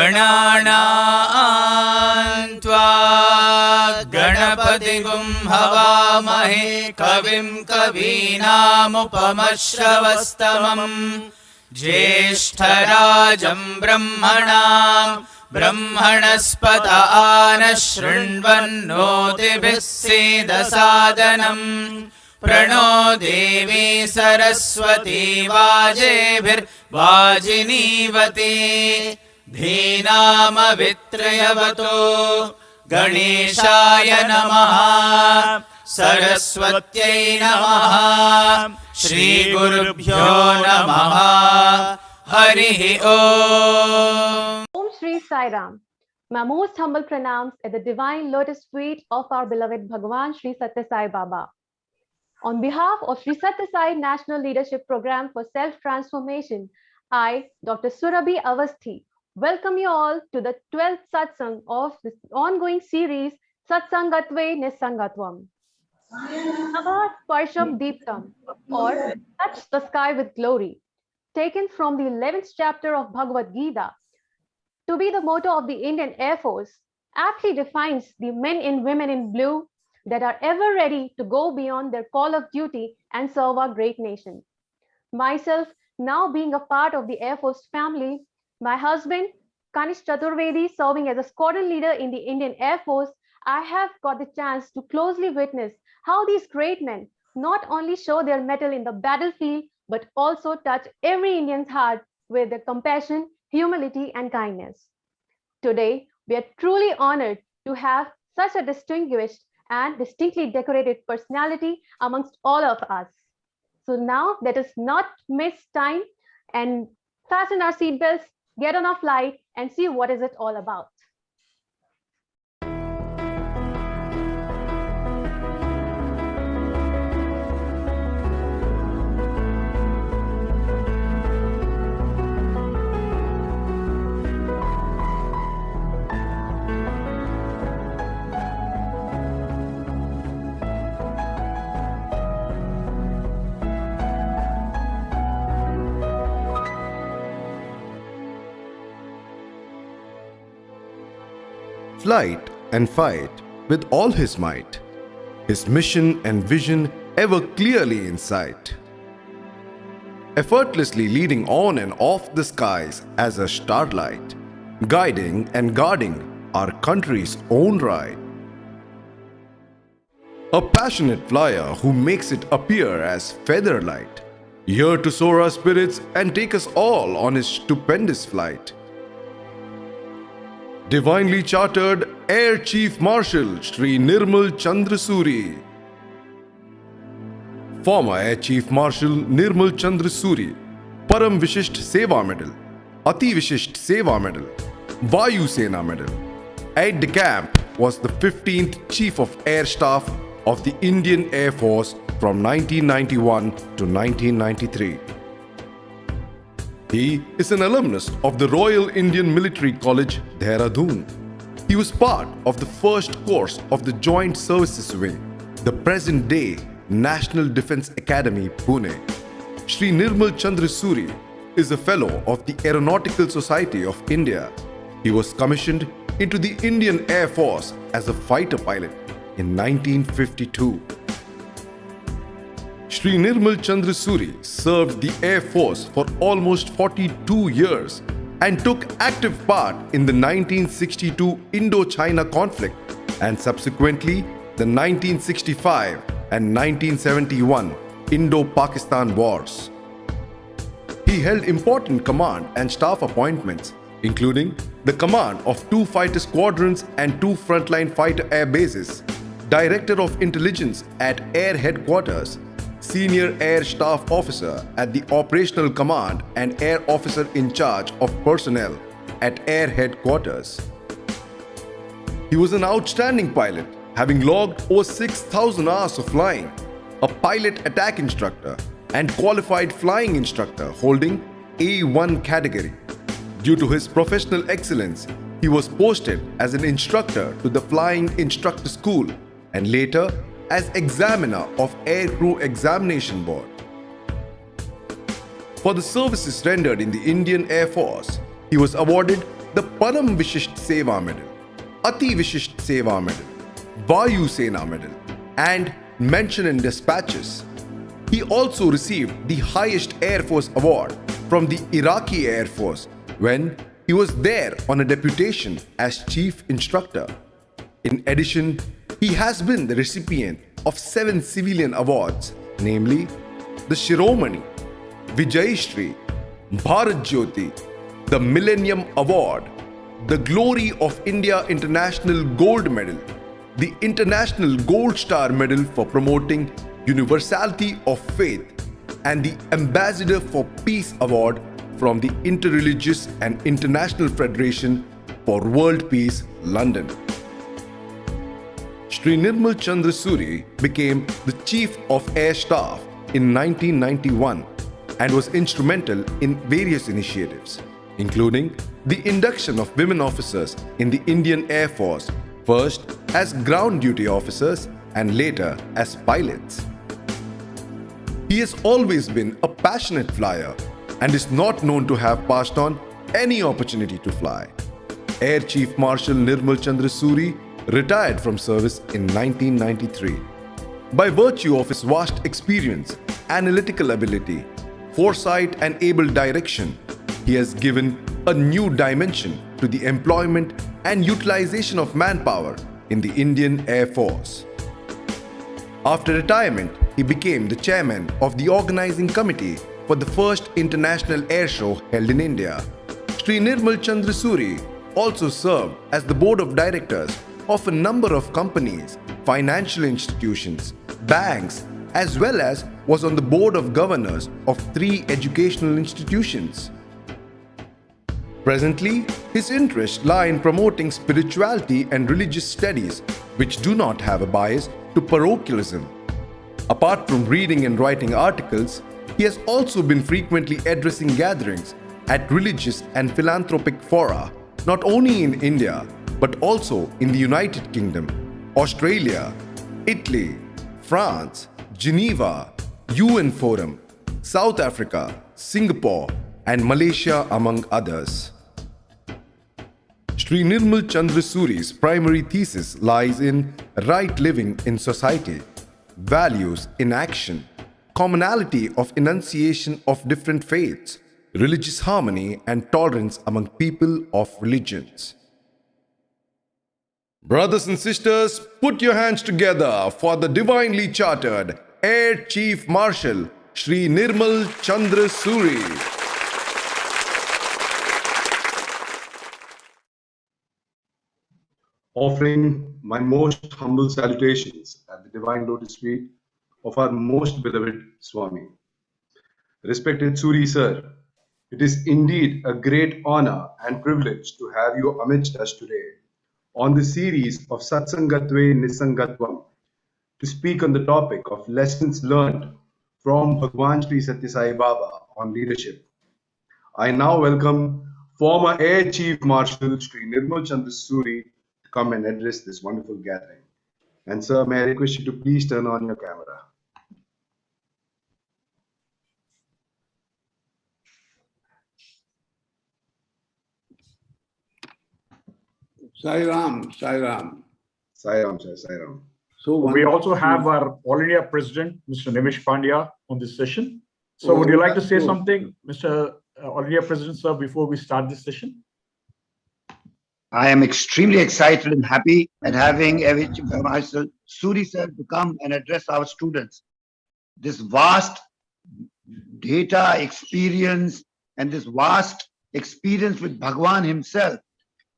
गणानां त्वा गणपतिगुं हवामहे कविं कवीनामुपमश्रवस्तमम् ज्येष्ठराजं ब्रह्मणां ब्रह्मणस्पत आनः शृण्वन्नोतिभिः सीदसादनम् प्रणो देवी सरस्वती वाजेभिर्वाजिनीवती धीनामवित्रयवतो गणेशाय नमः सरस्वत्यै नमः श्रीगुरुभ्यो नमः हरिः ओम. Om Shri Sairam. My most humble pranams at the divine lotus feet of our beloved Bhagavan Shri Sathya Sai Baba. On behalf of Shri Sathya Sai National Leadership Program for Self-Transformation, I, Dr. Surabhi Avasthi, welcome you all to the 12th Satsang of this ongoing series Satsangatve Nissangatvam. Namaha Sparsham Deeptam, or touch the sky with glory, taken from the 11th chapter of Bhagavad Gita, to be the motto of the Indian Air Force, aptly defines the men and women in blue that are ever ready to go beyond their call of duty and serve our great nation. Myself, now being a part of the Air Force family, my husband, Kanish Chaturvedi, serving as a squadron leader in the Indian Air Force, I have got the chance to closely witness how these great men not only show their mettle in the battlefield, but also touch every Indian's heart with their compassion, humility, and kindness. Today, we are truly honored to have such a distinguished and distinctly decorated personality amongst all of us. So now let us not miss time and fasten our seatbelts, get on our flight, and see what is it all about. Flight and fight with all his might, his mission and vision ever clearly in sight. Effortlessly leading on and off the skies as a starlight, guiding and guarding our country's own right. A passionate flyer who makes it appear as feather light, here to soar our spirits and take us all on his stupendous flight. Divinely chartered Air Chief Marshal Shri Nirmal Chandra Suri. Former Air Chief Marshal Nirmal Chandra Suri, Param Vishisht Seva Medal, Ati Vishisht Seva Medal, Vayu Sena Medal. Aide-de-camp was the 15th Chief of Air Staff of the Indian Air Force from 1991 to 1993. He is an alumnus of the Royal Indian Military College, Dehradun. He was part of the first course of the Joint Services Wing, the present-day National Defence Academy, Pune. Shri Nirmal Chandra Suri is a fellow of the Aeronautical Society of India. He was commissioned into the Indian Air Force as a fighter pilot in 1952. Shri Nirmal Chandra Suri served the Air Force for almost 42 years and took active part in the 1962 Indo-China conflict and subsequently the 1965 and 1971 Indo-Pakistan wars. He held important command and staff appointments, including the command of 2 fighter squadrons and 2 frontline fighter air bases, Director of Intelligence at Air Headquarters, Senior Air Staff Officer at the Operational Command and Air Officer in Charge of Personnel at Air Headquarters. He was an outstanding pilot, having logged over 6,000 hours of flying, a pilot attack instructor and qualified flying instructor holding A1 category. Due to his professional excellence, he was posted as an instructor to the Flying Instructor School and later as examiner of Aircrew Examination Board. For the services rendered in the Indian Air Force, he was awarded the Param Vishisht Seva Medal, Ati Vishisht Seva Medal, Vayu Sena Medal, and Mention in Dispatches. He also received the highest Air Force award from the Iraqi Air Force when he was there on a deputation as chief instructor. In addition, he has been the recipient of 7 civilian awards, namely the Shiromani, Vijayashri, Bharat Jyoti, the Millennium Award, the Glory of India International Gold Medal, the International Gold Star Medal for promoting universality of faith, and the Ambassador for Peace Award from the Interreligious and International Federation for World Peace, London. Shri Nirmal Chandra Suri became the Chief of Air Staff in 1991 and was instrumental in various initiatives, including the induction of women officers in the Indian Air Force, first as ground duty officers and later as pilots. He has always been a passionate flyer and is not known to have passed on any opportunity to fly. Air Chief Marshal Nirmal Chandra Suri retired from service in 1993. By virtue of his vast experience, analytical ability, foresight and able direction, he has given a new dimension to the employment and utilization of manpower in the Indian Air Force. After retirement, he became the chairman of the organizing committee for the first International Air Show held in India. Shri Nirmal Chandra Suri also served as the board of directors of a number of companies, financial institutions, banks, as well as was on the board of governors of 3 educational institutions. Presently, his interests lie in promoting spirituality and religious studies which do not have a bias to parochialism. Apart from reading and writing articles, he has also been frequently addressing gatherings at religious and philanthropic fora, not only in India, but also in the United Kingdom, Australia, Italy, France, Geneva, UN Forum, South Africa, Singapore, and Malaysia, among others. Shri Nirmal Chandra Suri's primary thesis lies in right living in society, values in action, commonality of enunciation of different faiths, religious harmony and tolerance among people of religions. Brothers and sisters, put your hands together for the divinely chartered Air Chief Marshal Shri Nirmal Chandra Suri. Offering my most humble salutations at the divine lotus feet of our most beloved Swami. Respected Suri sir, it is indeed a great honor and privilege to have you amidst us today on the series of Satsangatve Nissangatvam to speak on the topic of lessons learned from Bhagwan Sri Sathya Sai Baba on leadership. I now welcome former Air Chief Marshal Shri Nirmal Chandra Suri to come and address this wonderful gathering. And sir, may I request you to please turn on your camera. Sairam, Sairam. Sairam, sir, Sairam. So we also have our All India President, Mr. Nimish Pandya, on this session. So would you like to say something, Mr. All India President, sir, before we start this session? I am extremely excited and happy at having Marshal Suri sir to come and address our students. This vast data experience and this vast experience with Bhagwan himself,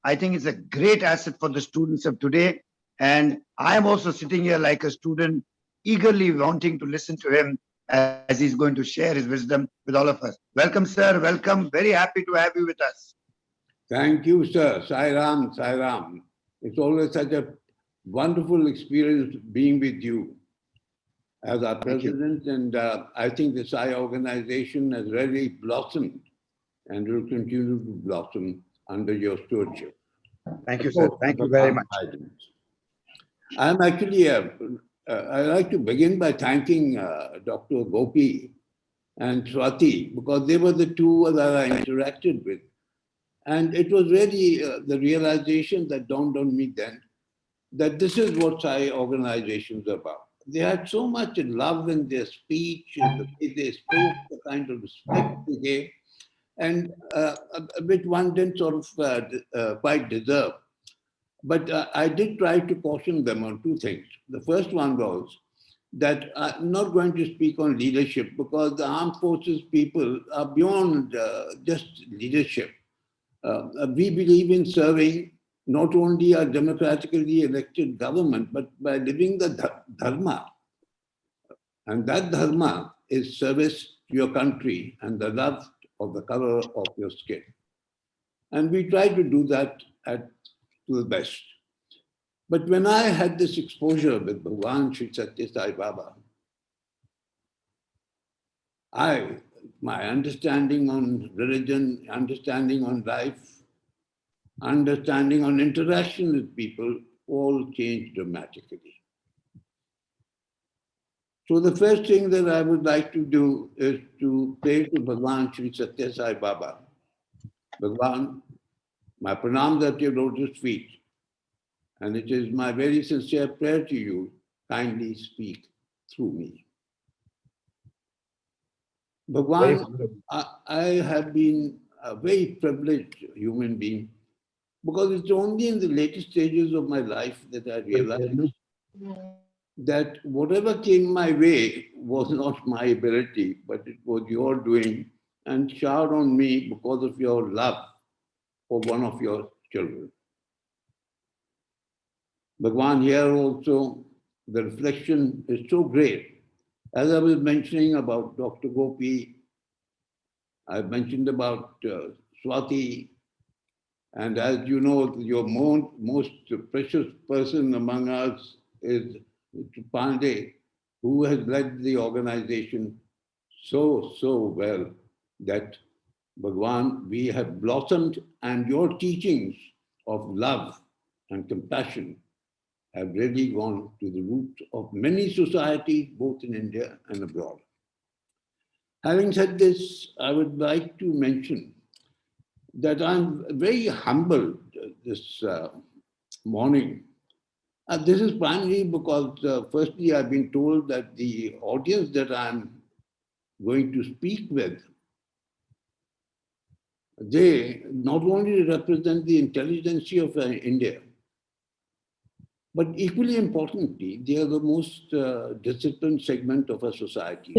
I think it's a great asset for the students of today. And I am also sitting here like a student, eagerly wanting to listen to him as he's going to share his wisdom with all of us. Welcome, sir. Welcome. Very happy to have you with us. Thank you, sir. Sairam, Sairam. It's always such a wonderful experience being with you as our president. And I think the Sai organization has really blossomed and will continue to blossom under your stewardship. Thank you, sir. Thank you very much. I'm actually, I'd like to begin by thanking Dr. Gopi and Swati, because they were the two that I interacted with. And it was really the realization that dawned on me then that this is what Sai organizations are about. They had so much love in their speech, in the way they spoke, the kind of respect they gave, and which one didn't sort of quite deserve. But I did try to caution them on two things. The first one was that I'm not going to speak on leadership because the armed forces people are beyond just leadership. We believe in serving not only a democratically elected government, but by living the dharma. And that dharma is service to your country and the love of the color of your skin. And we try to do that to the best. But when I had this exposure with Bhagwan Sri Sathya Sai Baba, my understanding on religion, understanding on life, understanding on interaction with people all changed dramatically. So the first thing that I would like to do is to pray to Bhagwan Sri Sathya Sai Baba. Bhagwan, my pranams at your lotus feet, and it is my very sincere prayer to you, kindly speak through me. Bhagwan, I have been a very privileged human being because it's only in the latest stages of my life that I realized that whatever came my way was not my ability, but it was your doing and showered on me because of your love for one of your children. Bhagwan, here also, the reflection is so great. As I was mentioning about Dr. Gopi, I mentioned about Swati, and as you know, your most precious person among us is Pandey, who has led the organization so well that Bhagwan, we have blossomed, and your teachings of love and compassion have really gone to the root of many societies, both in India and abroad. Having said this, I would like to mention that I'm very humbled this morning. This is primarily because, firstly, I've been told that the audience that I'm going to speak with, they not only represent the intelligentsia of India, but equally importantly, they are the most disciplined segment of our society.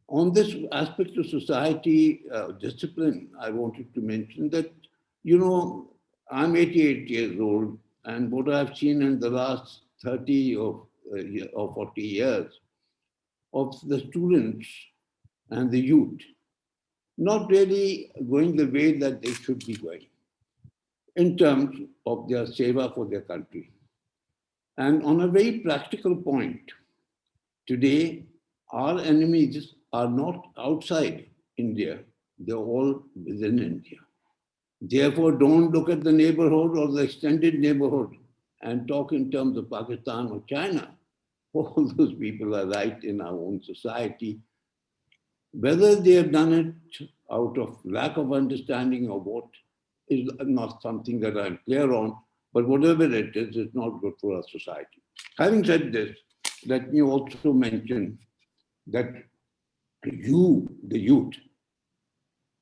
On this aspect of society discipline, I wanted to mention that, you know, I'm 88 years old, and what I've seen in the last 30 or 40 years of the students and the youth not really going the way that they should be going in terms of their seva for their country. And on a very practical point, today, our enemies are not outside India, they're all within India. Therefore, don't look at the neighborhood or the extended neighborhood and talk in terms of Pakistan or China. All those people are right in our own society. Whether they have done it out of lack of understanding or what is not something that I'm clear on, but whatever it is, it's not good for our society. Having said this, let me also mention that you, the youth,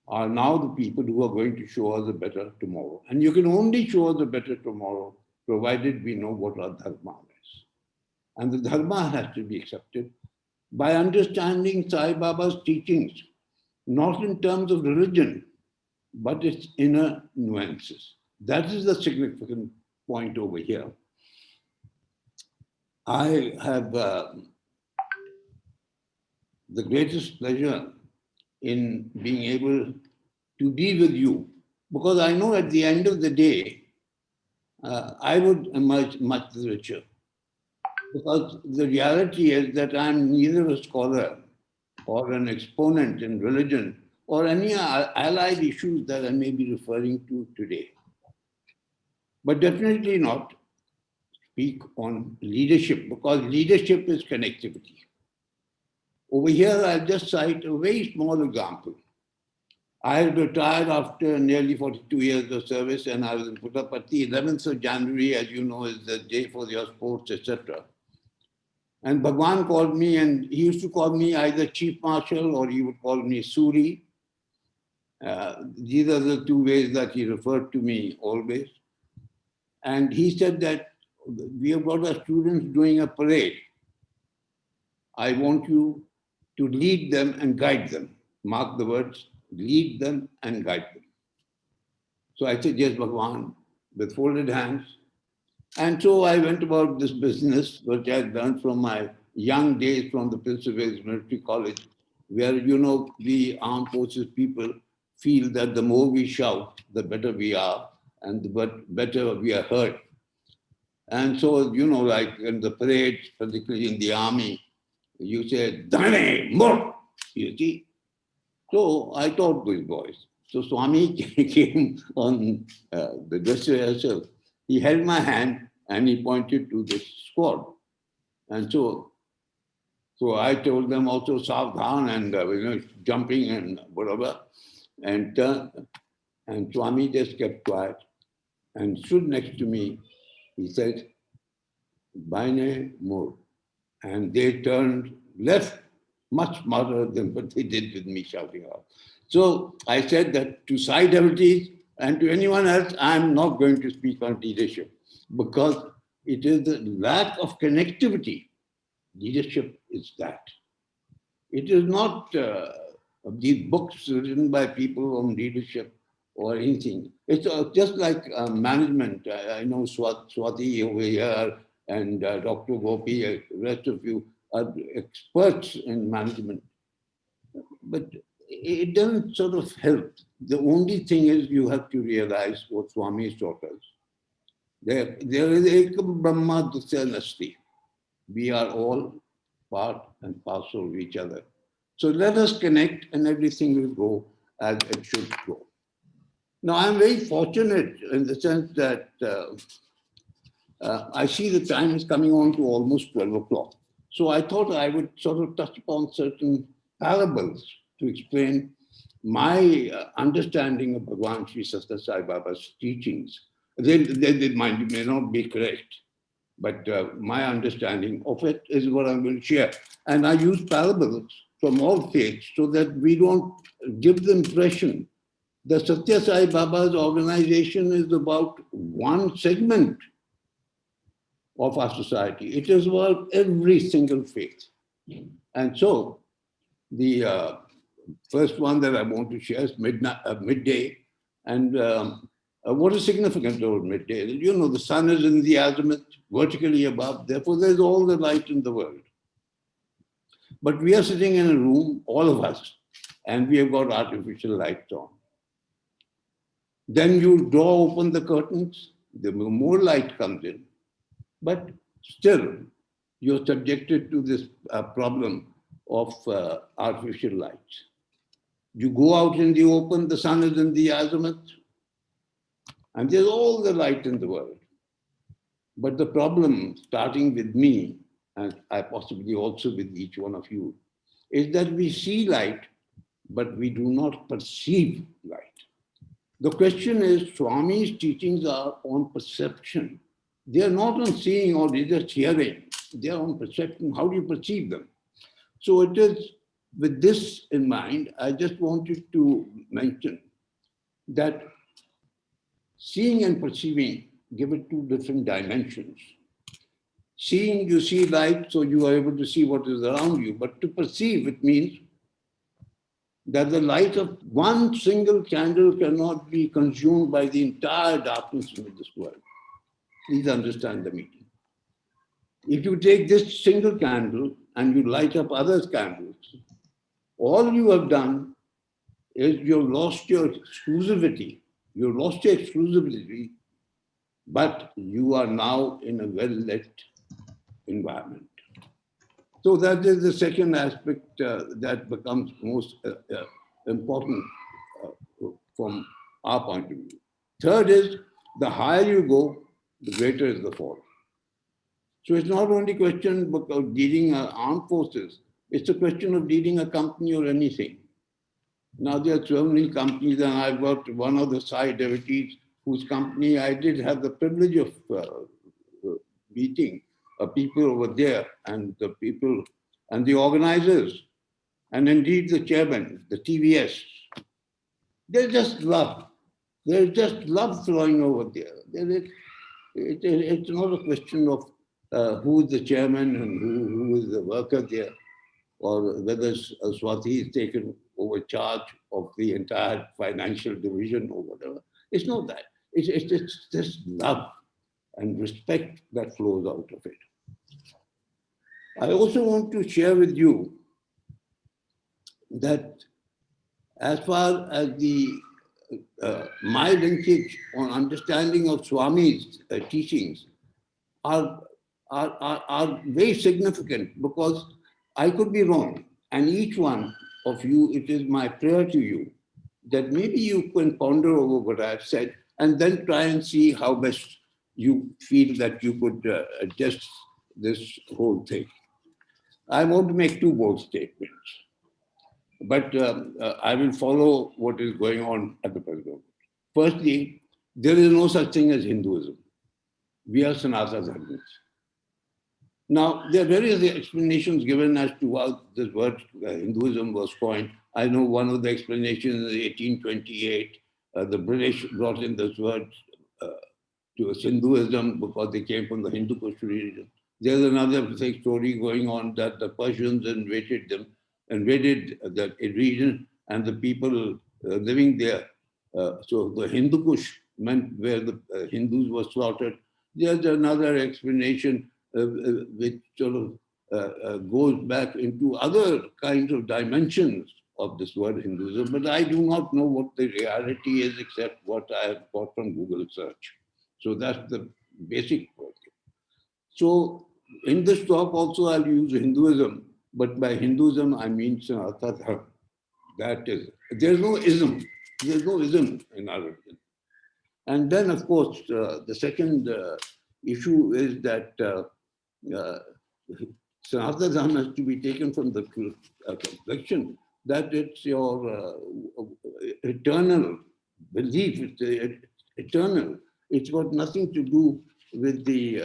are now the people who are going to show us a better tomorrow. And you can only show us a better tomorrow, provided we know what our dharma is. And the dharma has to be accepted by understanding Sai Baba's teachings, not in terms of religion, but its inner nuances. That is the significant point over here. I have the greatest pleasure in being able to be with you, because I know at the end of the day, I would emerge much richer. Because the reality is that I'm neither a scholar or an exponent in religion or any allied issues that I may be referring to today. But definitely not speak on leadership, because leadership is connectivity. Over here, I'll just cite a very small example. I retired after nearly 42 years of service, and I was in Puttaparthi. 11th of January, as you know, is the day for your sports, etc. And Bhagwan called me, and he used to call me either Chief Marshal or he would call me Suri. These are the two ways that he referred to me always. And he said that we have got our students doing a parade. I want you to lead them and guide them. Mark the words, lead them and guide them. So I said, yes, Bhagwan, with folded hands. And so I went about this business, which I had learned from my young days from the Prince of Wales Military College, where, you know, the armed forces people feel that the more we shout, the better we are, and the better we are heard. And so, you know, like in the parades, particularly in the army, you say, Dane, more, you see. So I taught these boys. So Swami came on the dress rehearsal. He held my hand and he pointed to this squad. And so I told them also Savdhan and you know, jumping and whatever. And Swami just kept quiet and stood next to me. He said, Baine Mur. And they turned left much smarter than what they did with me shouting out. So I said that to Sai devotees and to anyone else, I'm not going to speak on leadership because it is the lack of connectivity. Leadership is that. It is not these books written by people on leadership or anything. It's just like management. I know Swati over here and Dr. Gopi, the rest of you are experts in management. But it doesn't sort of help. The only thing is you have to realize what Swami has taught us. There is Ekam Brahma Dasya Nasti. We are all part and parcel of each other. So let us connect and everything will go as it should go. Now, I'm very fortunate in the sense that I see the time is coming on to almost 12 o'clock. So I thought I would sort of touch upon certain parables to explain my understanding of Bhagwan Sri Sathya Sai Baba's teachings. They may not be correct, but my understanding of it is what I'm going to share. And I use parables from all faiths so that we don't give the impression that Sathya Sai Baba's organization is about one segment of our society. It is about every single faith. And so the first one that I want to share is midday. And what is significant about midday? You know, the sun is in the azimuth, vertically above, therefore there's all the light in the world. But we are sitting in a room, all of us, and we have got artificial lights on. Then you draw open the curtains, the more light comes in, but still you're subjected to this problem of artificial lights. You go out in the open, the sun is in the azimuth, and there's all the light in the world. But the problem, starting with me, and I possibly also with each one of you, is that we see light, but we do not perceive light. The question is, Swami's teachings are on perception. They are not on seeing or just hearing. They are on perception. How do you perceive them? So it is with this in mind, I just wanted to mention that seeing and perceiving give it two different dimensions. Seeing, you see light, so you are able to see what is around you. But to perceive, it means that the light of one single candle cannot be consumed by the entire darkness of this world. Please understand the meaning. If you take this single candle and you light up others' candles, all you have done is you've lost your exclusivity. You've lost your exclusivity, but you are now in a well-lit environment. So that is the second aspect that becomes most important from our point of view. Third is, the higher you go, the greater is the fall. So it's not only a question of leading armed forces, It's a question of leading a company or anything. Now there are so many companies, and I've got one of the Sai devotees whose company I did have the privilege of meeting people over there, and the people and the organizers, and indeed the chairman, the TVS. There's just love. There's just love flowing over there. It's not a question of who is the chairman and who is the worker there, or whether Swati is taken over charge of the entire financial division or whatever. It's not that. It's just love and respect that flows out of it. I also want to share with you that as far as my linkage on understanding of Swami's teachings are very significant, because I could be wrong. And each one of you, it is my prayer to you that maybe you can ponder over what I've said and then try and see how best you feel that you could adjust this whole thing. I want to make two bold statements, but I will follow what is going on at the present moment. Firstly, there is no such thing as Hinduism. We are Sanatana Dharmis. Now, there are various explanations given as to how this word Hinduism was coined. I know one of the explanations in 1828, the British brought in this word to Hinduism because they came from the Hindu Kush region. There's another story going on that the Persians invaded that region and the people living there. So the Hindu Kush meant where the Hindus were slaughtered. There's another explanation which sort of goes back into other kinds of dimensions of this word Hinduism, but I do not know what the reality is except what I have got from Google search. So that's the basic point. So in this talk also I'll use Hinduism, but by Hinduism I mean Sanatana Dharma. That is, there's no ism. There's no ism in our religion. And then of course the second issue is that Sanatana Dharma has to be taken from the complexion that it's your eternal belief, it's eternal. It's got nothing to do with the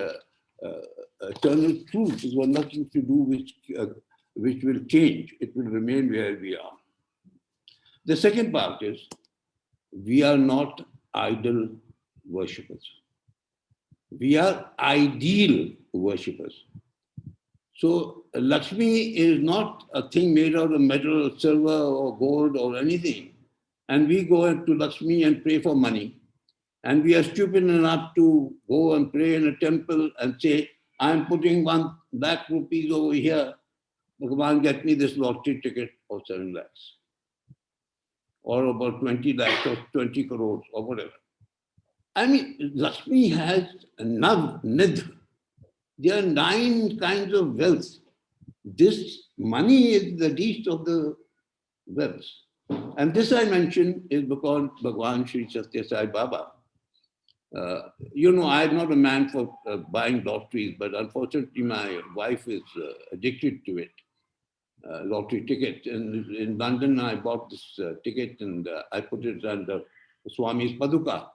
eternal truth. It's got nothing to do with which will change. It will remain where we are. The second part is, we are not idol worshippers. We are ideal worshippers. So Lakshmi is not a thing made out of metal, or silver, or gold, or anything. And we go to Lakshmi and pray for money. And we are stupid enough to go and pray in a temple and say, I'm putting 1 lakh rupees over here. Bhagavan, get me this lottery ticket of 7 lakhs. Or about 20 lakhs or 20 crores or whatever. I mean, Lakshmi has Nav, Nidh. There are 9 kinds of wealth. This money is the least of the wealth. And this I mention is because Bhagavan Sri Sathya Sai Baba. You know, I'm not a man for buying lotteries, but unfortunately my wife is addicted to it, lottery ticket. And in London, I bought this ticket and I put it under Swami's Paduka.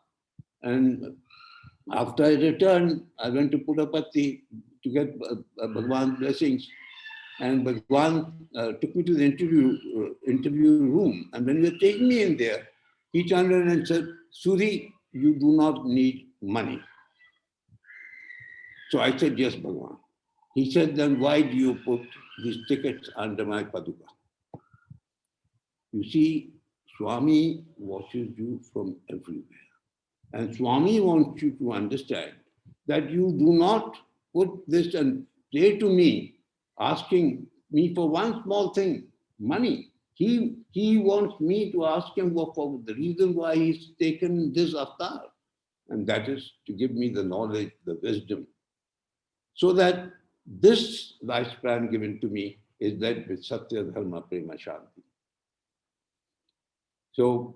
And after I returned, I went to Puttapatti to get Bhagwan's blessings. And Bhagwan took me to the interview room. And when they were taking me in there, he turned around and said, Suri, you do not need money. So I said, yes, Bhagwan. He said, then why do you put these tickets under my Paduka? You see, Swami watches you from everywhere. And Swami wants you to understand that you do not put this and say to me, asking me for one small thing, money. He wants me to ask him for the reason why he's taken this avatar. And that is to give me the knowledge, the wisdom. So that this lifespan given to me is led with Satya, Dharma, Prema, Shanti. So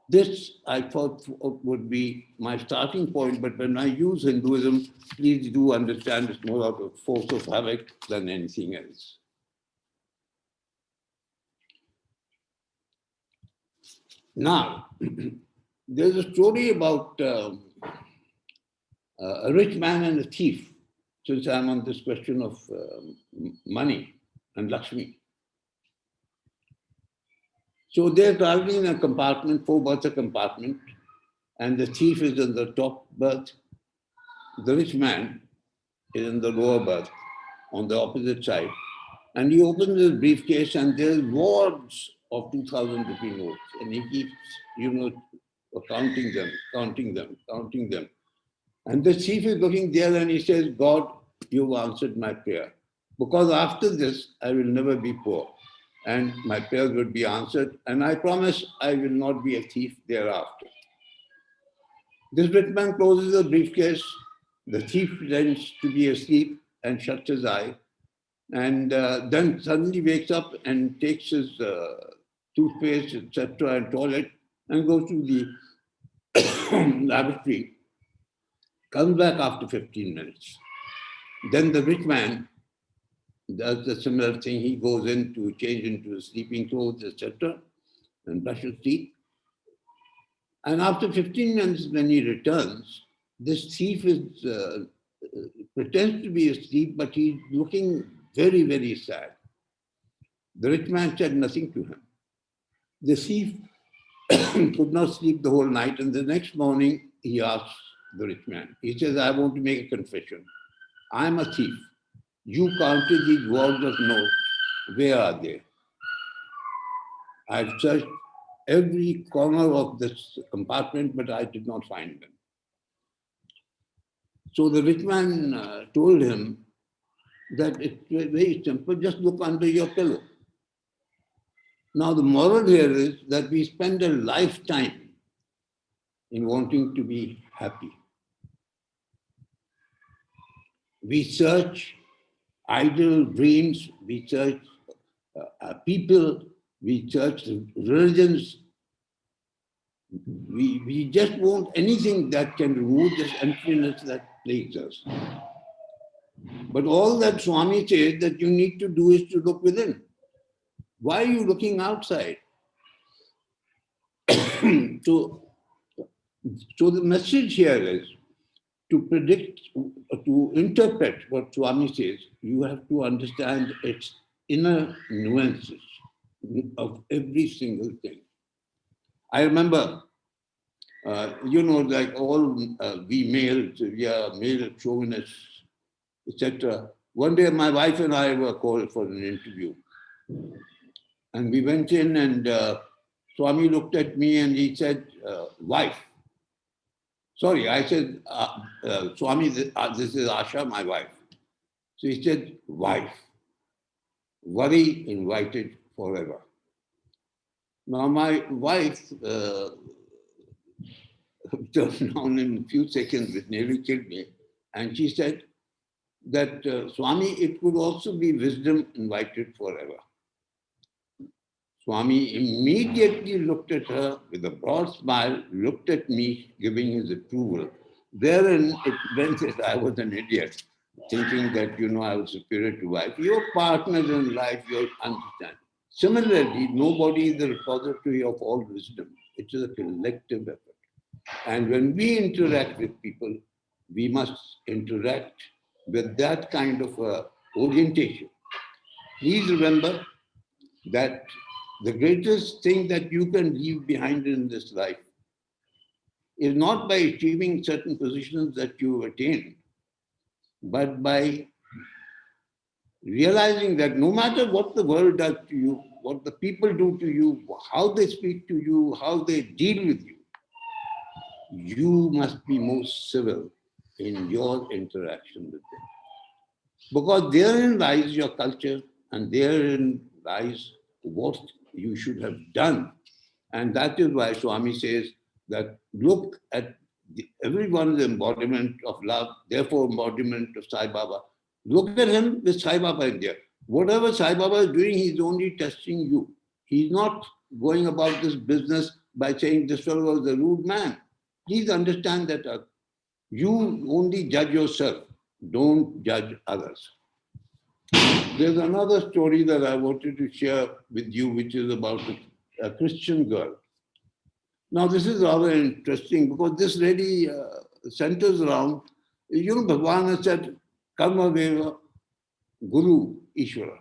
this I thought would be my starting point, but when I use Hinduism, please do understand it's more of a force of havoc than anything else. Now, there's a story about a rich man and a thief, since I'm on this question of money and Lakshmi. So they're traveling in a compartment, 4-berth compartment, and the thief is in the top berth. The rich man is in the lower berth on the opposite side. And he opens his briefcase and there's wads of 2,000 rupee notes. And he keeps, counting them. And the chief is looking there and he says, God, you've answered my prayer. Because after this, I will never be poor. And my prayers will be answered. And I promise I will not be a thief thereafter. This rich man closes the briefcase. The thief pretends to be asleep and shuts his eye. And then suddenly wakes up and takes his toothpaste, etc., and toilet, and goes to the lavatory. Comes back after 15 minutes. Then the rich man does the similar thing. He goes in to change into his sleeping clothes, etc., and brushes teeth. And after 15 minutes, when he returns, this thief is pretends to be asleep, but he's looking very, very sad. The rich man said nothing to him. The thief could not sleep the whole night, and the next morning he asks the rich man. He says, I want to make a confession. I'm a thief. You counted these wads of notes. Where are they? I've searched every corner of this compartment, but I did not find them. So the rich man told him that it's very simple, just look under your pillow. Now the moral here is that we spend a lifetime in wanting to be happy. We search idle dreams, we search people, we search religions. We just want anything that can remove this emptiness that plagues us. But all that Swami says that you need to do is to look within. Why are you looking outside? So the message here is to predict, to interpret what Swami says, you have to understand its inner nuances of every single thing. I remember, like all we males, we are male chauvinists, etc. One day my wife and I were called for an interview. And we went in and Swami looked at me and he said, wife. Sorry, I said, Swami, this is Asha, my wife. So he said, wife. Worry invited forever. Now my wife turned down in a few seconds, which nearly killed me. And she said that, Swami, it could also be wisdom invited forever. Swami immediately looked at her with a broad smile, looked at me, giving his approval. Therein it meant that I was an idiot, thinking that, I was superior to wife. Your partners in life, you understand. Similarly, nobody is the repository of all wisdom. It is a collective effort. And when we interact with people, we must interact with that kind of orientation. Please remember that the greatest thing that you can leave behind in this life is not by achieving certain positions that you attain, but by realizing that no matter what the world does to you, what the people do to you, how they speak to you, how they deal with you, you must be most civil in your interaction with them. Because therein lies your culture and therein lies what you should have done. And that is why Swami says that look at everyone's embodiment of love, therefore embodiment of Sai Baba. Look at him with Sai Baba in there. Whatever Sai Baba is doing, he's only testing you. He's not going about this business by saying this fellow was a rude man. Please understand that you only judge yourself, don't judge others. There's another story that I wanted to share with you, which is about a Christian girl. Now, this is rather interesting because this really centers around, Bhagavan has said, Karma Veva Guru Ishvara,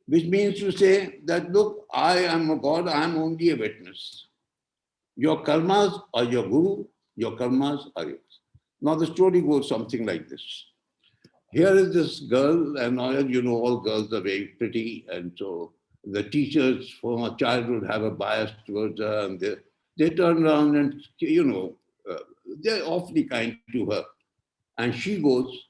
which means to say that, look, I am a God, I am only a witness. Your karmas are your guru, your karmas are yours. Now, the story goes something like this. Here is this girl, and all girls are very pretty, and so the teachers from her childhood have a bias towards her, and they turn around and, they're awfully kind to her. And she goes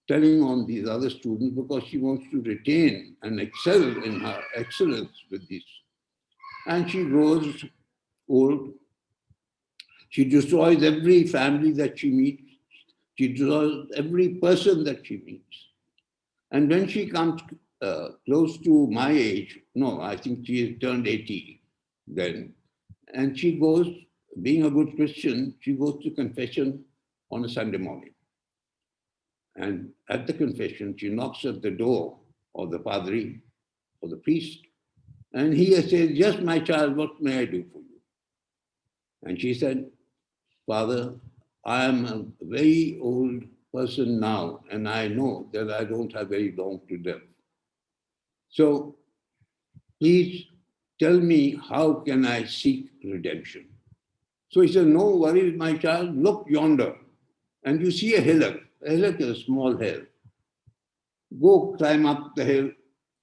telling on these other students because she wants to retain and excel in her excellence with these. And she grows old. She destroys every family that she meets. She destroys every person that she meets. And when she comes close to my age, no, I think she turned 80 then, and she goes, being a good Christian, she goes to confession on a Sunday morning. And at the confession, she knocks at the door of the padri or the priest, and he says, "Yes, my child, what may I do for you?" And she said, "Father, I am a very old person now, and I know that I don't have very long to live. So please tell me, how can I seek redemption?" So he said, "No worries, my child, look yonder, and you see a hillock. A hillock is a small hill. Go climb up the hill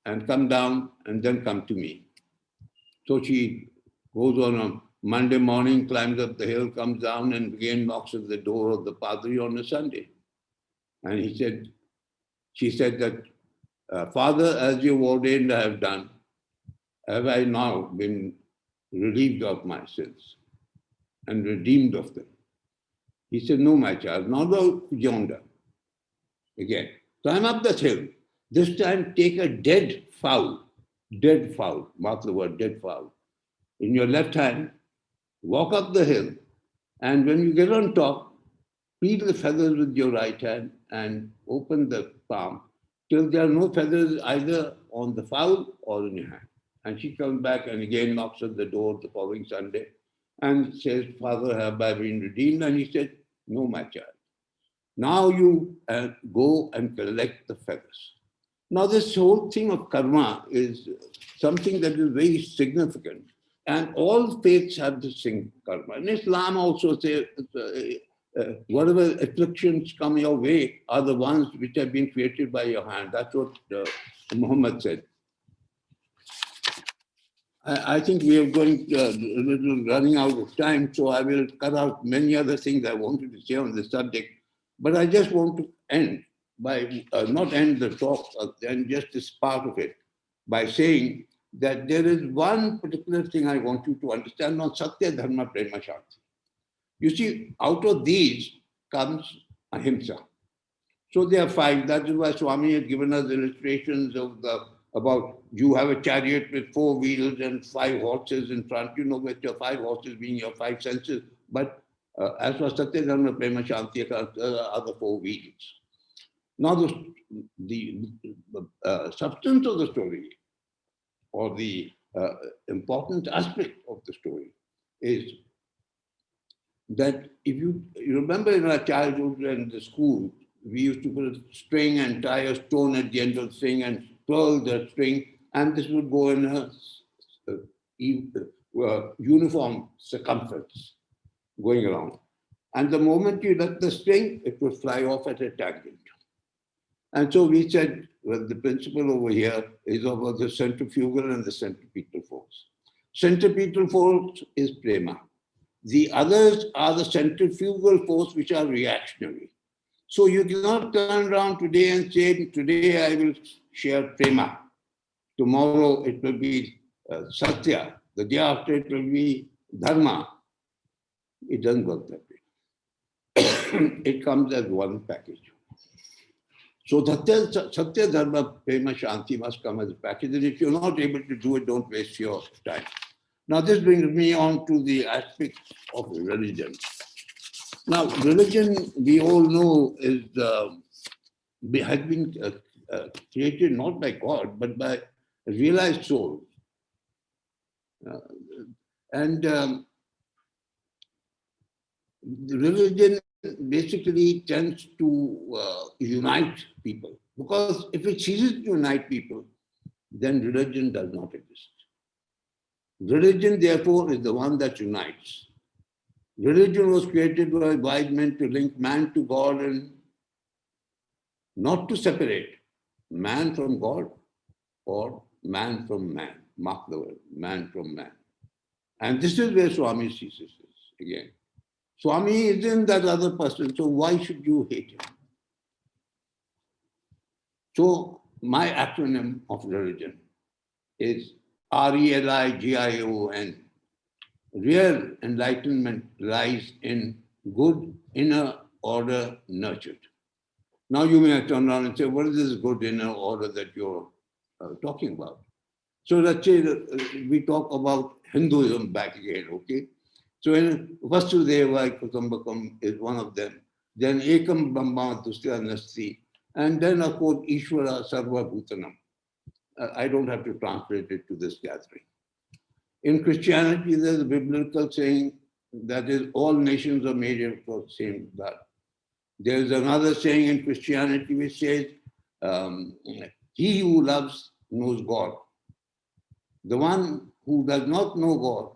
and come down, and then come to me." So she goes on a Monday morning, climbs up the hill, comes down, and again knocks at the door of the padri on a Sunday. And she said that, "Father, as you've ordained, I have done. Have I now been relieved of my sins and redeemed of them?" He said, "No, my child, now go yonder. Again, climb up that hill. This time take a dead fowl, mark the word dead fowl, in your left hand, walk up the hill, and when you get on top, peel the feathers with your right hand and open the palm till there are no feathers either on the fowl or in your hand." And she comes back and again knocks at the door the following Sunday and says, "Father, have I been redeemed?" And he said, "No, my child. Now you go and collect the feathers." Now this whole thing of karma is something that is very significant. And all faiths have the same karma. And Islam also says, whatever afflictions come your way are the ones which have been created by your hand. That's what Muhammad said. I think we are going a little running out of time, so I will cut out many other things I wanted to say on this subject. But I just want to end by, not end the talk, and just this part of it, by saying that there is one particular thing I want you to understand on Sathya, Dharma, Prema, Shanti. You see, out of these comes ahimsa. So there are five. That is why Swami has given us illustrations of about you have a chariot with 4 wheels and 5 horses in front, with your 5 horses being your 5 senses. But as for Satya, Dharma, Prema, Shanti, are the 4 wheels. Now the substance of the story, or the important aspect of the story, is that if you remember in our childhood and the school, we used to put a string and tie a stone at the end of the string and twirl the string, and this would go in a uniform circumference going around. And the moment you let the string, it would fly off at a tangent. And so we said, well, the principle over here is about the centrifugal and the centripetal force. Centripetal force is prema. The others are the centrifugal force which are reactionary. So you cannot turn around today and say, today I will share prema. Tomorrow it will be Sathya. The day after it will be dharma. It doesn't work that way. It comes as one package. So Satya, Dharma, Prema, Shanti must come as a package. And if you're not able to do it, don't waste your time. Now this brings me on to the aspect of religion. Now religion, we all know, has been created not by God, but by realized souls. religion basically tends to unite people. Because if it ceases to unite people, then religion does not exist. Religion, therefore, is the one that unites. Religion was created by wise men to link man to God and not to separate man from God or man from man. Mark the word, man from man. And this is where Swami ceases again. Swami isn't that other person, so why should you hate him? So my acronym of religion is RELIGION. Real enlightenment lies in good inner order nurtured. Now you may turn around and say, what is this good inner order that you're talking about? So let's say we talk about Hinduism back again, okay? So in Vasudeva Kutumbakam is one of them. Then Ekam Brahma Dustya Nasti. And then of course Ishvara Sarva Bhutanam. I don't have to translate it to this gathering. In Christianity, there's a biblical saying that is all nations are made of the same blood. There's another saying in Christianity which says, he who loves knows God. The one who does not know God,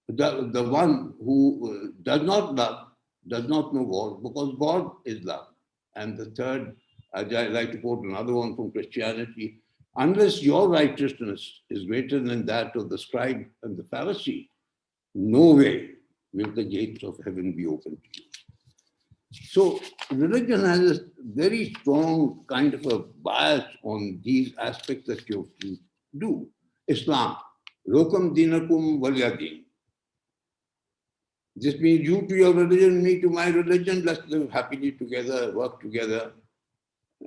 the one who does not love, does not know God, because God is love. And the third, I'd like to quote another one from Christianity, unless your righteousness is greater than that of the scribe and the Pharisee, no way will the gates of heaven be opened to you. So religion has a very strong kind of a bias on these aspects that you have to do. Islam, Lokam dinakum walyadin. This means you to your religion, me to my religion, let's live happily together, work together,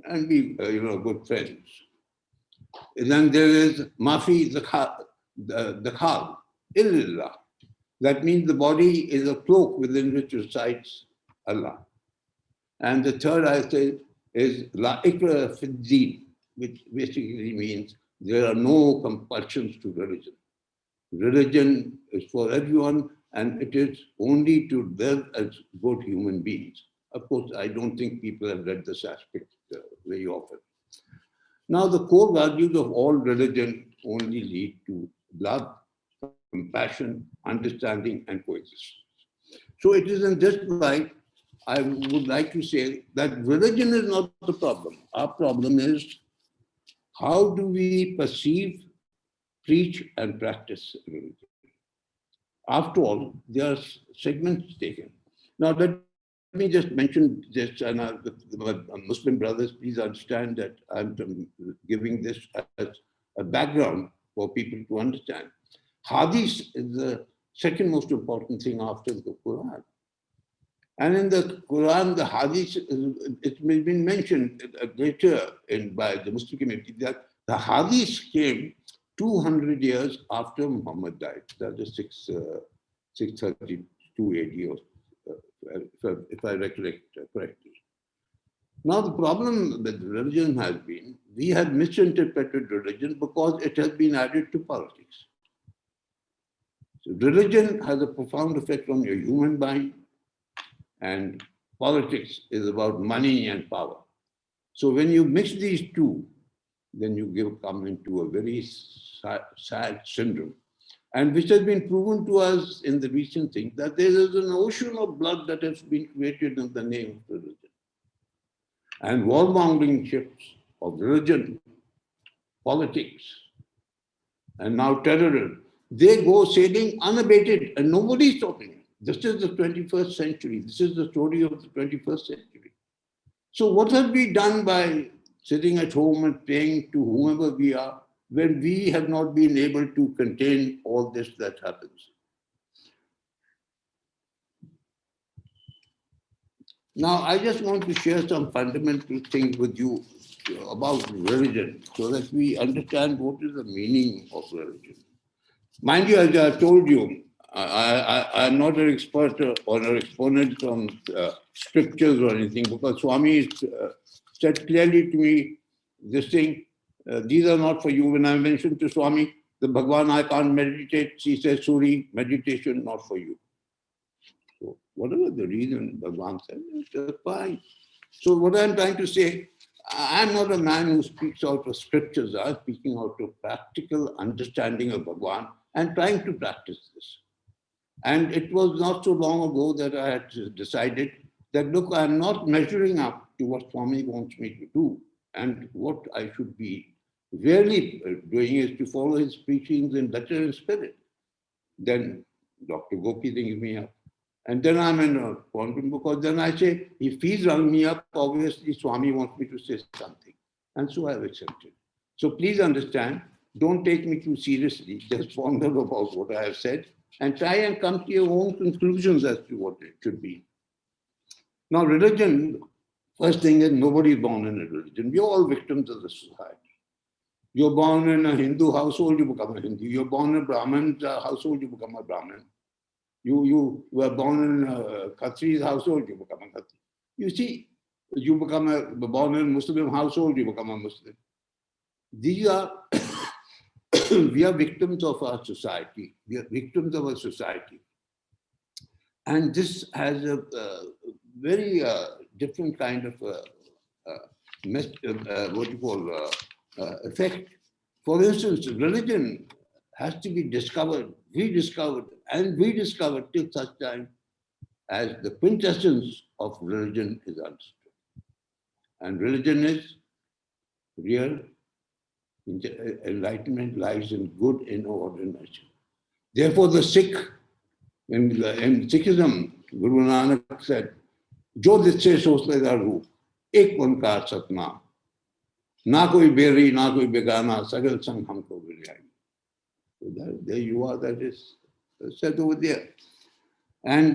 and be good friends. And then there is Mafi Dakhal, Illallah. That means the body is a cloak within which resides Allah. And the third I say is La Ikra Fiddin, which basically means there are no compulsions to religion. Religion is for everyone and it is only to live as good human beings. Of course, I don't think people have read this aspect very often. Now, the core values of all religion only lead to love, compassion, understanding, and coexistence. So it is in this light, I would like to say that religion is not the problem. Our problem is how do we perceive, preach, and practice religion? After all, there are segments taken. Now, let me just mention this, and the Muslim brothers, please understand that I'm giving this as a background for people to understand. Hadith is the second most important thing after the Quran. And in the Quran, the Hadith, it's been mentioned later by the Muslim community that the Hadith came 200 years after Muhammad died. That is 632 AD, if I recollect correctly. Now, the problem with religion has been, we have misinterpreted religion because it has been added to politics. So religion has a profound effect on your human mind, and politics is about money and power. So when you mix these two, then you come into a very sad syndrome. And which has been proven to us in the recent thing, that there is an ocean of blood that has been created in the name of religion. And warmongering ships of religion, politics, and now terrorism, they go sailing unabated and nobody's stopping it. This is the 21st century. This is the story of the 21st century. So what have we done by sitting at home and praying to whomever we are, when we have not been able to contain all this that happens? Now, I just want to share some fundamental things with you about religion so that we understand what is the meaning of religion. Mind you, as I told you, I'm not an expert or an exponent on scriptures or anything, because Swami said clearly to me, this thing, these are not for you. When I mentioned to Swami, the Bhagwan, I can't meditate, he says, Suri, meditation not for you. So whatever the reason Bhagavan said, it's just fine. So what I'm trying to say, I'm not a man who speaks out of scriptures. I'm speaking out of practical understanding of Bhagavan and trying to practice this. And it was not so long ago that I had decided that, look, I'm not measuring up to what Swami wants me to do. And what I should be really doing is to follow his preachings in letter and spirit. Then Dr. Gopi rings me up. And then I'm in a quantum, because then I say, if he's rung me up, obviously Swami wants me to say something. And so I've accepted. So please understand, don't take me too seriously. Just ponder about what I have said and try and come to your own conclusions as to what it should be. Now, religion, first thing is nobody is born in a religion. We're all victims of the society. You're born in a Hindu household, you become a Hindu. You're born in a Brahmin household, you become a Brahmin. You were born in a Khatri's household, you become a Khatri. You see, you become born in a Muslim household, you become a Muslim. These are, we are victims of our society. We are victims of our society. And this has a very different kind of effect. For instance, religion has to be discovered, rediscovered, and rediscovered till such time as the quintessence of religion is understood. And religion is real enlightenment lies in good inordination. Therefore, the Sikh, in Sikhism, Guru Nanak said, Jo disse soslega roop, ek onkar satnam. Na koi beri, na koi begana, sagal sang humko biryai. So there you are, that is said over there. And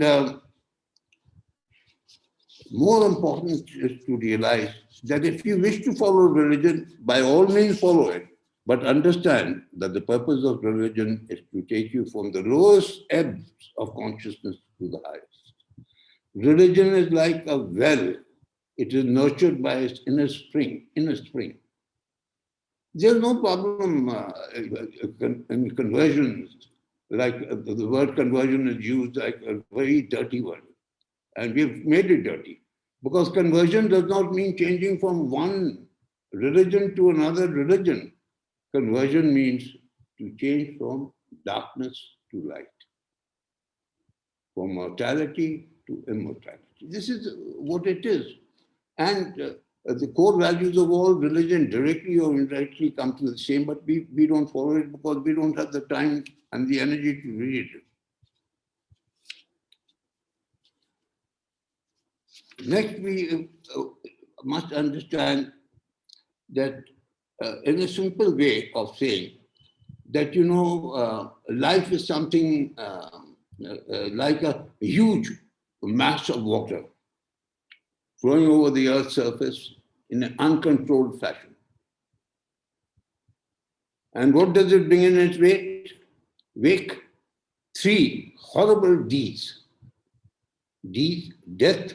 more important is to realize that if you wish to follow religion, by all means follow it. But understand that the purpose of religion is to take you from the lowest ebbs of consciousness to the highest. Religion is like a well. It is nurtured by its inner spring. There's no problem in conversions. Like the word conversion is used like a very dirty word. And we've made it dirty. Because conversion does not mean changing from one religion to another religion. Conversion means to change from darkness to light, from mortality to immortality. This is what it is. And the core values of all religion, directly or indirectly, come to the same, but we don't follow it because we don't have the time and the energy to read it. Next, we must understand that in a simple way of saying that, life is something like a huge mass of water flowing over the earth's surface in an uncontrolled fashion. And what does it bring in its wake? 3 horrible Ds. Ds, death,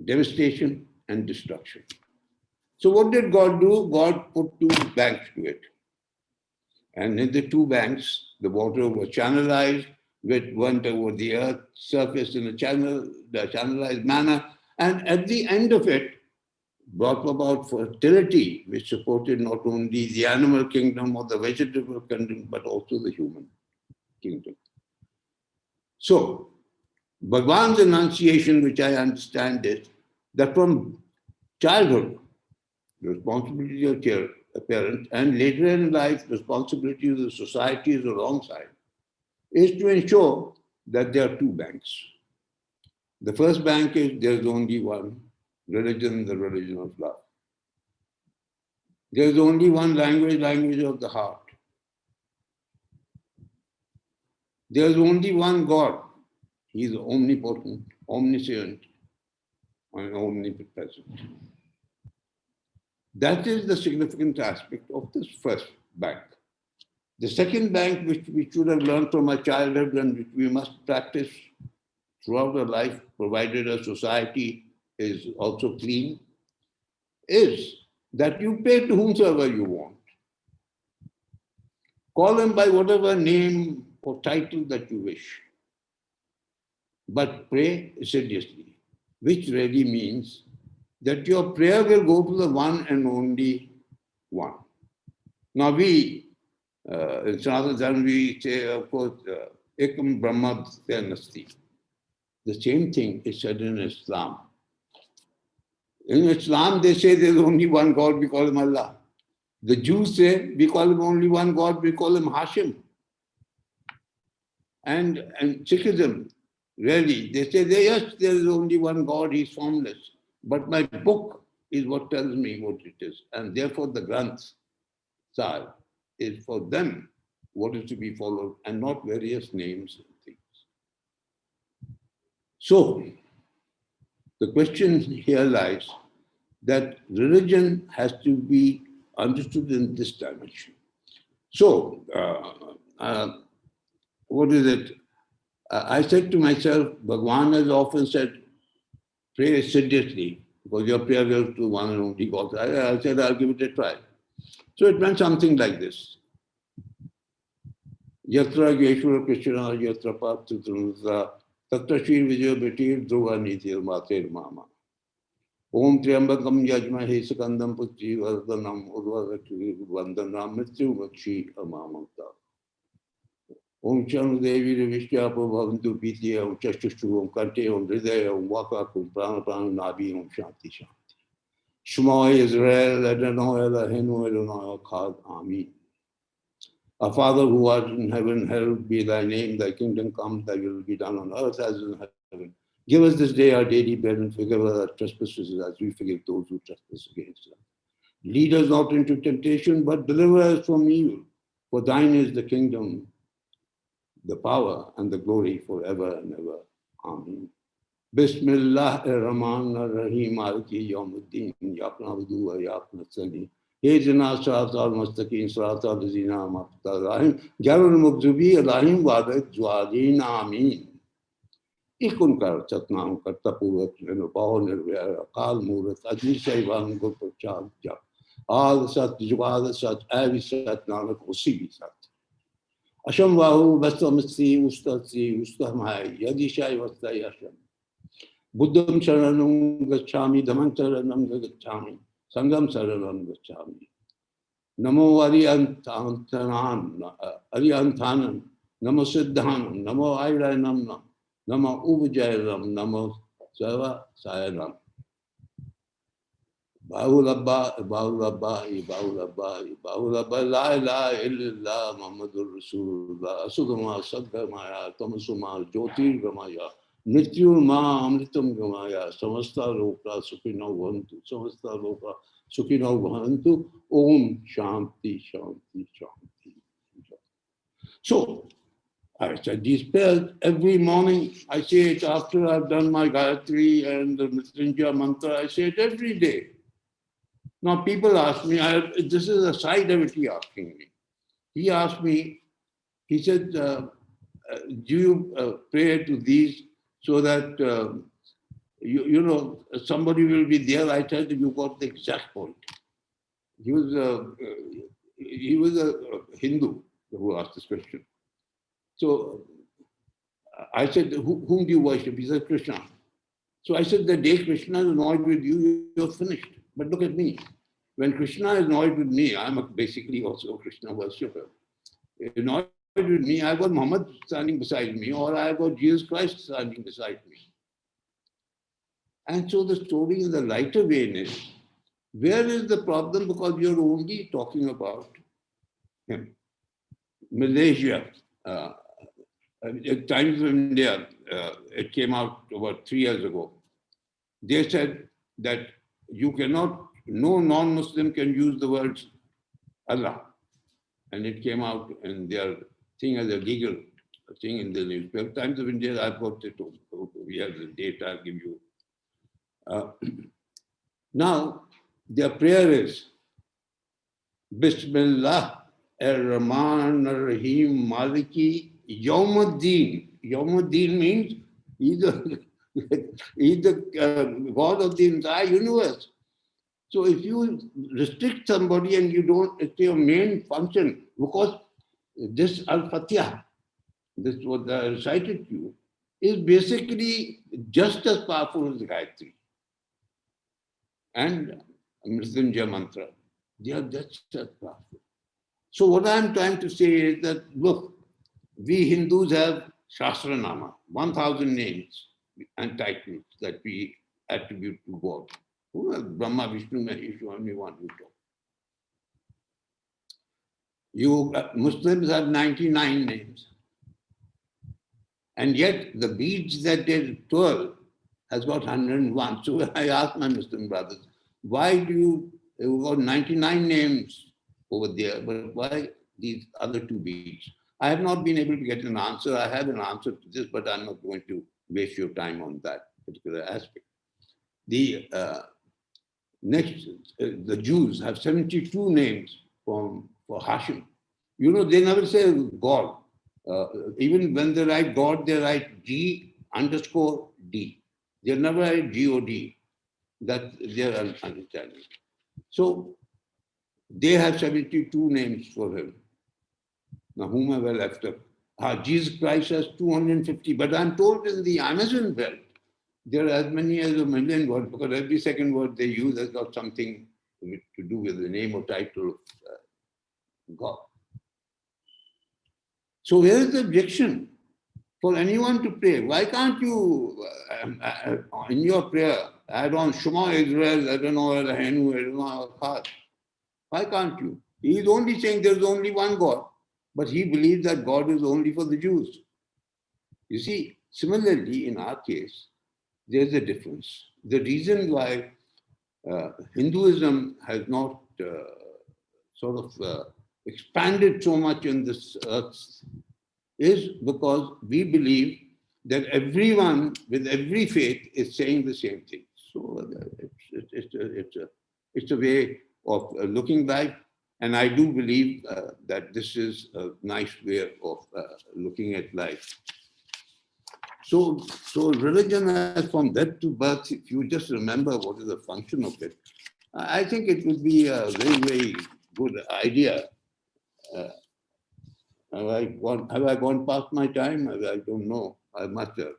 devastation, and destruction. So what did God do? God put 2 banks to it. And in the 2 banks, the water was channelized, it went over the earth's surface in a channelized manner, and at the end of it, brought about fertility, which supported not only the animal kingdom or the vegetable kingdom, but also the human kingdom. So, Bhagavan's enunciation, which I understand, is that from childhood, the responsibility of a parent, and later in life, responsibility of the society is alongside, is to ensure that there are 2 banks. The first bank is there's only one religion, the religion of love. There's only one language of the heart. There's only one God. He is omnipotent, omniscient, and omnipresent. That is the significant aspect of this first bank. The second bank, which we should have learned from our childhood and which we must practice throughout our life, provided our society is also clean, is that you pray to whomsoever you want. Call him by whatever name or title that you wish. but pray assiduously, which really means that your prayer will go to the one and only one. Now we, in Sanatana Dharma, we say, of course, Ekam Brahma Nasti. The same thing is said in Islam. In Islam, they say there's only one God, we call him Allah. The Jews say we call him only one God, we call him Hashim. And Sikhism, really, they say, yes, there is only one God, he's formless. But my book is what tells me what it is. And therefore the Granth Sahib is for them what is to be followed and not various names and things. So, the question here lies that religion has to be understood in this dimension. So, what is it? I said to myself, Bhagwan has often said, pray assiduously, because your prayer goes to one and only God. I said, I'll give it a try. So it went something like this. Yatra Yeshwara Krishna, Yatra Patrutra, Tatra Shri Vijaya Betir, Dhruva Nitir Mater Mama. Om Triambakam Yajma Hesakandam Putri Vardanam Urvarakri Vandanam Mitru Makshi Amamanta. Om Chanu Devi Vishyapo Bhavantu Pitya, Om Chashtushu, Om Kante, Om Hridaya, Om Waka, Om Prana Prana Nabi, Om Shanti Shanti. Shema Israel, Adonai Elohenu, Adonai Echad, Amen. Our Father who art in heaven, hallowed be thy name, thy kingdom come, thy will be done on earth as in heaven. Give us this day our daily bread and forgive us our trespasses as we forgive those who trespass against us. Lead us not into temptation, but deliver us from evil. For thine is the kingdom, the power, and the glory forever and ever. Amen. Bismillah ar-Rahman ar-Rahim Maliki Yawmuddin Yapna Vudu wa Yapna Sali. Hejana Srat al-Mustaqim Srat al-Zina Maqta Rahim Gyarul Mubzubi Rahim Wadat Jwadin Amin. Ikunkar Chatnam Kartapurat Nirbaho Nirvaya Kal Murat Ajni Saivan Gurpachad Jap Al Sat Jwad Sat Avi Sat Nanak Usi Sat Asham Vahu Vastamasi Ustasi Ustamai Yadishai Vastai Asham Buddham Saranam Gacchami Dhammam Saranam Gacchami Sangam Saranam Gacchami Namo Ariyantanam Namo Siddhanam Namo Airayanam Namo Uvajayaram Namo Sava Sairam Bahulabba Bahulabba Bahulabba Bahulabba La ilaha illallah Muhammadur Rasulullah Asugama Sadgamaya Tamasuma Jyotir Gamaya Nityur Ma Amritam Gamaya Samastha Lokah Sukhino Bhavanthu Samastha Lokah Sukhino Bhavanthu Om Shanti Shanti Shanti. So I said these prayers every morning. I say it after I've done my Gayatri and the Mrityunjaya mantra. I say it every day. Now people ask me, this is a side of it he asking me. He asked me, he said, do you pray to these so that, you know, somebody will be there? I said, you got the exact point. He was a Hindu who asked this question. So I said, whom do you worship? He said, Krishna. So I said, the day Krishna is annoyed with you, you're finished. But look at me. When Krishna is annoyed with me, I'm basically also a Krishna worshipper. Annoyed with me, I've got Muhammad standing beside me, or I've got Jesus Christ standing beside me. And so the story in the lighter vein is, where is the problem? Because you're only talking about him. Malaysia, Times of India, it came out about 3 years ago. They said that you cannot, no non-Muslim can use the words Allah. And it came out in their thing as a legal thing in the newspaper. Times of India, I've got it. We have the data, I'll give you. Now, their prayer is Bismillah ar-Rahman ar-Rahim Maliki Yawmuddin. Yawmuddin means he's the God of the entire universe. So if you restrict somebody and you don't, it's your main function, because this Al-Fatiha, this what I recited to you, is basically just as powerful as Gayatri and Mrityunjaya mantra. They are just as powerful. So what I'm trying to say is that, look, we Hindus have Shastranama, 1,000 names and titles that we attribute to God. Brahma, Vishnu, Mahesh, only one who talk. You Muslims have 99 names. And yet the beads that they twirl has got 101. So I asked my Muslim brothers, why do you got 99 names over there, but why these other two beads? I have not been able to get an answer. I have an answer to this, but I'm not going to waste your time on that particular aspect. The the Jews have 72 names for Hashim. You know, they never say God. Even when they write God, they write G_D. They never write GOD. That their understanding. So they have 72 names for him. Now, whomever left up. Jesus Christ has 250, but I'm told in the Amazon belt, there are as many as 1 million words, because every second word they use has got something to do with the name or title of God. So where is the objection for anyone to pray? Why can't you, in your prayer, add on Shema Israel, why can't you? He is only saying there is only one God, but he believes that God is only for the Jews. You see, similarly, in our case, there's a difference. The reason why Hinduism has not expanded so much in this earth is because we believe that everyone with every faith is saying the same thing. So it's a way of looking back, and I do believe that this is a nice way of looking at life. So religion has from death to birth, if you just remember what is the function of it, I think it would be a very, very good idea. Have I gone past my time? I don't know. I must have.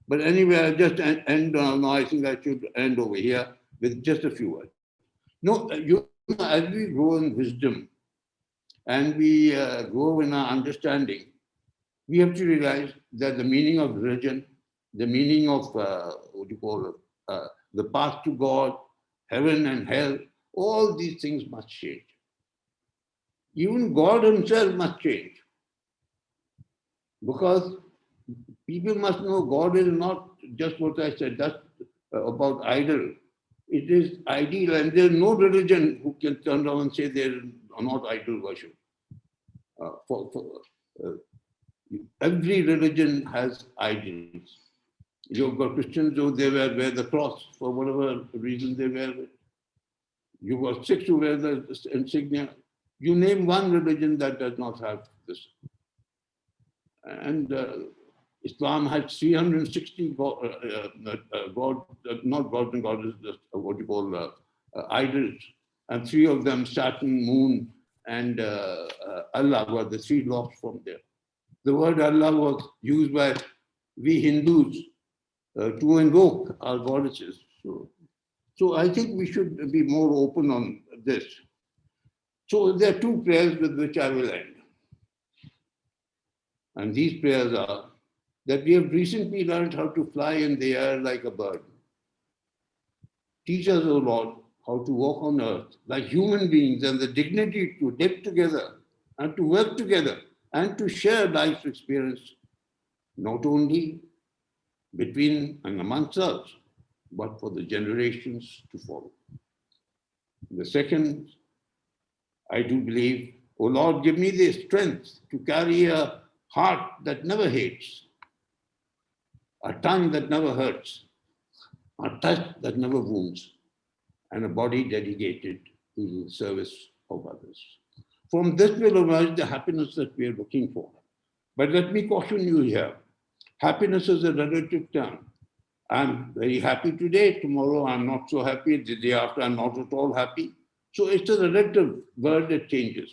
But anyway, I'll just end. No, I think I should end over here with just a few words. No, as we grow in wisdom and we grow in our understanding, we have to realize that the meaning of religion, the meaning of the path to God, heaven and hell, all these things must change. Even God himself must change. Because people must know God is not just what I said, that's about idol. It is ideal, and there's no religion who can turn around and say they're not idol worship. Every religion has idols. You've got Christians who they wear the cross for whatever reason they wear it. You've got Sikhs who wear the insignia. You name one religion that does not have this. And Islam has 360 idols, and 3 of them, Saturn, Moon, and Allah, were the 3 lords from there. The word Allah was used by we Hindus to invoke our goddesses. So I think we should be more open on this. So there are 2 prayers with which I will end. And these prayers are that we have recently learned how to fly in the air like a bird. Teach us, O Lord, how to walk on earth like human beings and the dignity to live together and to work together and to share life's experience, not only between and amongst us, but for the generations to follow. The second, I do believe, O Lord, give me the strength to carry a heart that never hates, a tongue that never hurts, a touch that never wounds, and a body dedicated to the service of others. From this will emerge the happiness that we are looking for. But let me caution you here. Happiness is a relative term. I'm very happy today. Tomorrow I'm not so happy. The day after I'm not at all happy. So it's a relative word that changes.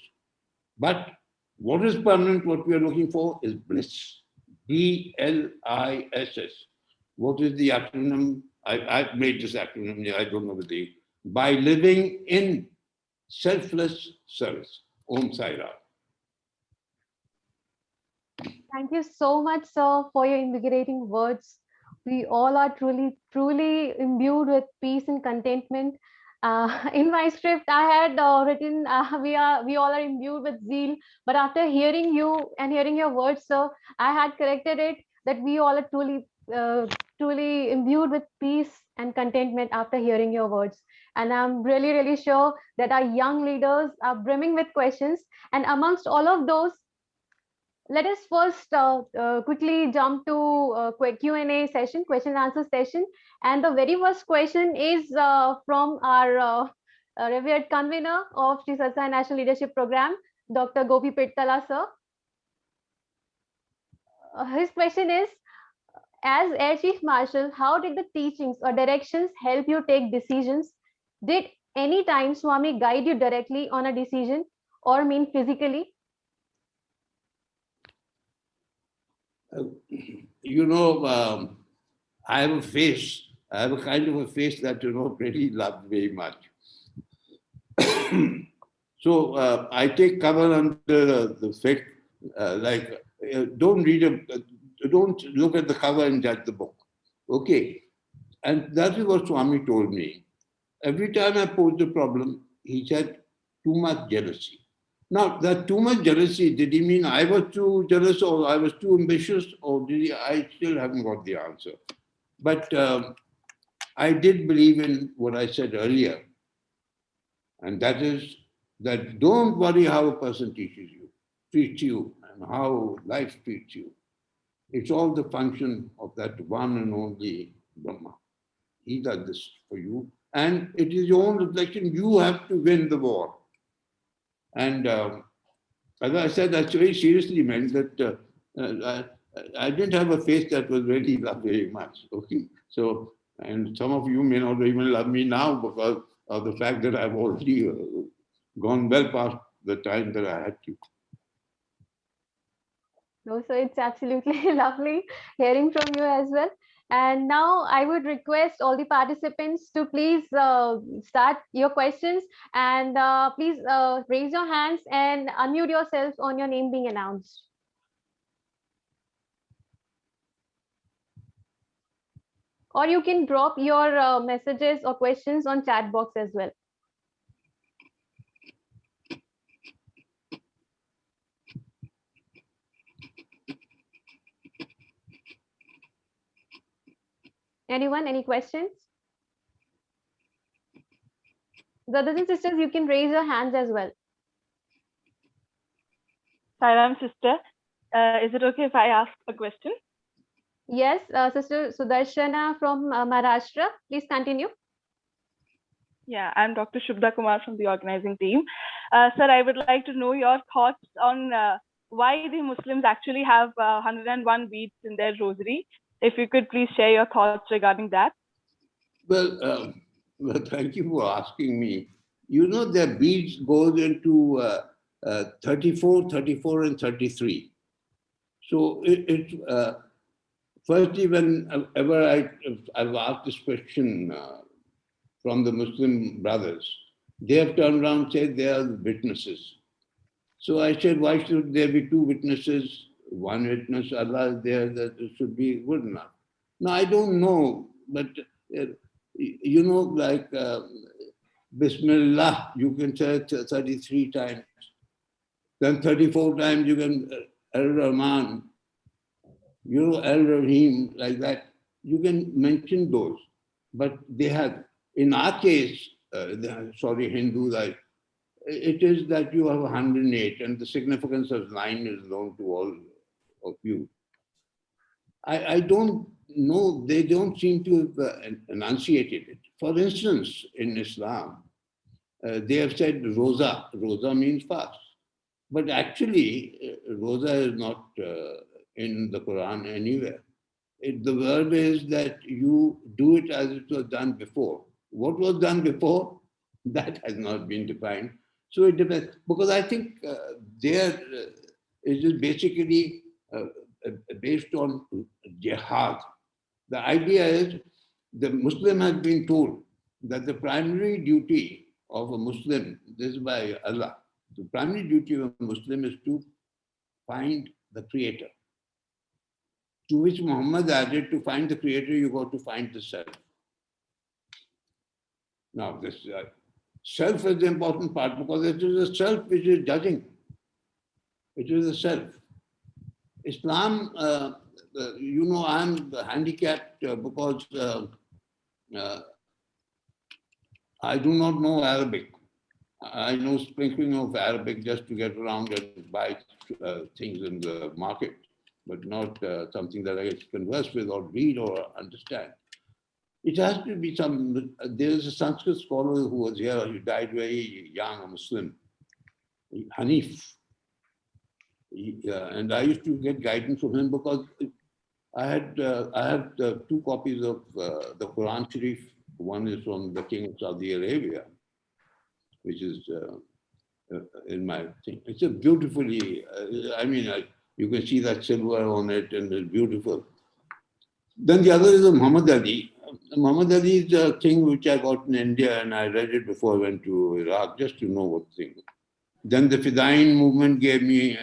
But what is permanent, what we are looking for, is bliss. BLISS. What is the acronym? I've made this acronym, I don't know the. By living in selfless service. Om Sairam. Thank you so much, sir, for your invigorating words. We all are truly, truly imbued with peace and contentment. In my script, I had written, we all are imbued with zeal. But after hearing you and hearing your words, sir, I had corrected it that we all are truly, truly imbued with peace and contentment after hearing your words. And I'm really, really sure that our young leaders are brimming with questions. And amongst all of those, let us first quickly jump to quick Q&A session, question and answer session. And the very first question is from our revered convener of Sri Satsang National Leadership Program, Dr. Gopi Pittala, sir. His question is, as Air Chief Marshal, how did the teachings or directions help you take decisions? Did any time Swami guide you directly on a decision or mean physically? You know, I have a face, I have a kind of a face that, really love very much. So I take cover under the fact, don't look at the cover and judge the book. Okay. And that is what Swami told me. Every time I posed a problem, he said, too much jealousy. Now, that too much jealousy, did he mean I was too jealous or I was too ambitious, or did he? I still haven't got the answer. But I did believe in what I said earlier, and that is that don't worry how a person treats you, and how life treats you. It's all the function of that one and only Brahma. He does this for you, and it is your own reflection. You have to win the war. And as I said, that's very seriously meant that I didn't have a face that was really loved very much. Okay, so, and some of you may not even love me now because of the fact that I've already gone well past the time that I had to. No, so it's absolutely lovely hearing from you as well. And now I would request all the participants to please start your questions, and please raise your hands and unmute yourselves on your name being announced. Or you can drop your messages or questions on chat box as well. Anyone, any questions? Brothers and sisters, you can raise your hands as well. Sairam sister, is it okay if I ask a question? Yes, Sister Sudarshana from Maharashtra, please continue. Yeah, I'm Dr. Shubha Kumar from the organizing team. Sir, I would like to know your thoughts on why the Muslims actually have 101 beads in their rosary. If you could please share your thoughts regarding that. Well, thank you for asking me. You know, their beads goes into 34, 34, and 33. So firstly, whenever I've asked this question from the Muslim brothers, they have turned around and said they are witnesses. So I said, why should there be two witnesses? One witness, Allah is there, that should be good enough. Now, I don't know, but you know, like Bismillah, you can say it 33 times. Then 34 times you can Al-Rahman, you know, Al-Rahim, like that. You can mention those. But they have, in our case, Hindus, it is that you have 108, and the significance of 9 is known to all of you. I don't know, they don't seem to have enunciated it. For instance, in Islam, they have said Roza. Roza means fast. But actually, Roza is not in the Quran anywhere. The word is that you do it as it was done before. What was done before? That has not been defined. So it depends. Because I think there it is basically based on jihad. The idea is the Muslim has been told that the primary duty of a Muslim, this is by Allah, the primary duty of a Muslim is to find the Creator. To which Muhammad added, to find the Creator, you got to find the self. Now, this self is the important part because it is the self which is judging. It is the self. Islam, you know, I'm handicapped because I do not know Arabic. I know sprinkling of Arabic just to get around and buy things in the market, but not something that I can converse with or read or understand. It has to be some, there is a Sanskrit scholar who was here, he died very young, a Muslim, Hanif. And I used to get guidance from him because I have two copies of the Quran Sharif. One is from the King of Saudi Arabia, which is in my thing. It's a beautifully, I mean, you can see that silver on it and it's beautiful. Then the other is a Muhammad Ali. Muhammad Ali is a thing which I got in India and I read it before I went to Iraq just to know what thing. Then the Fidain movement gave me,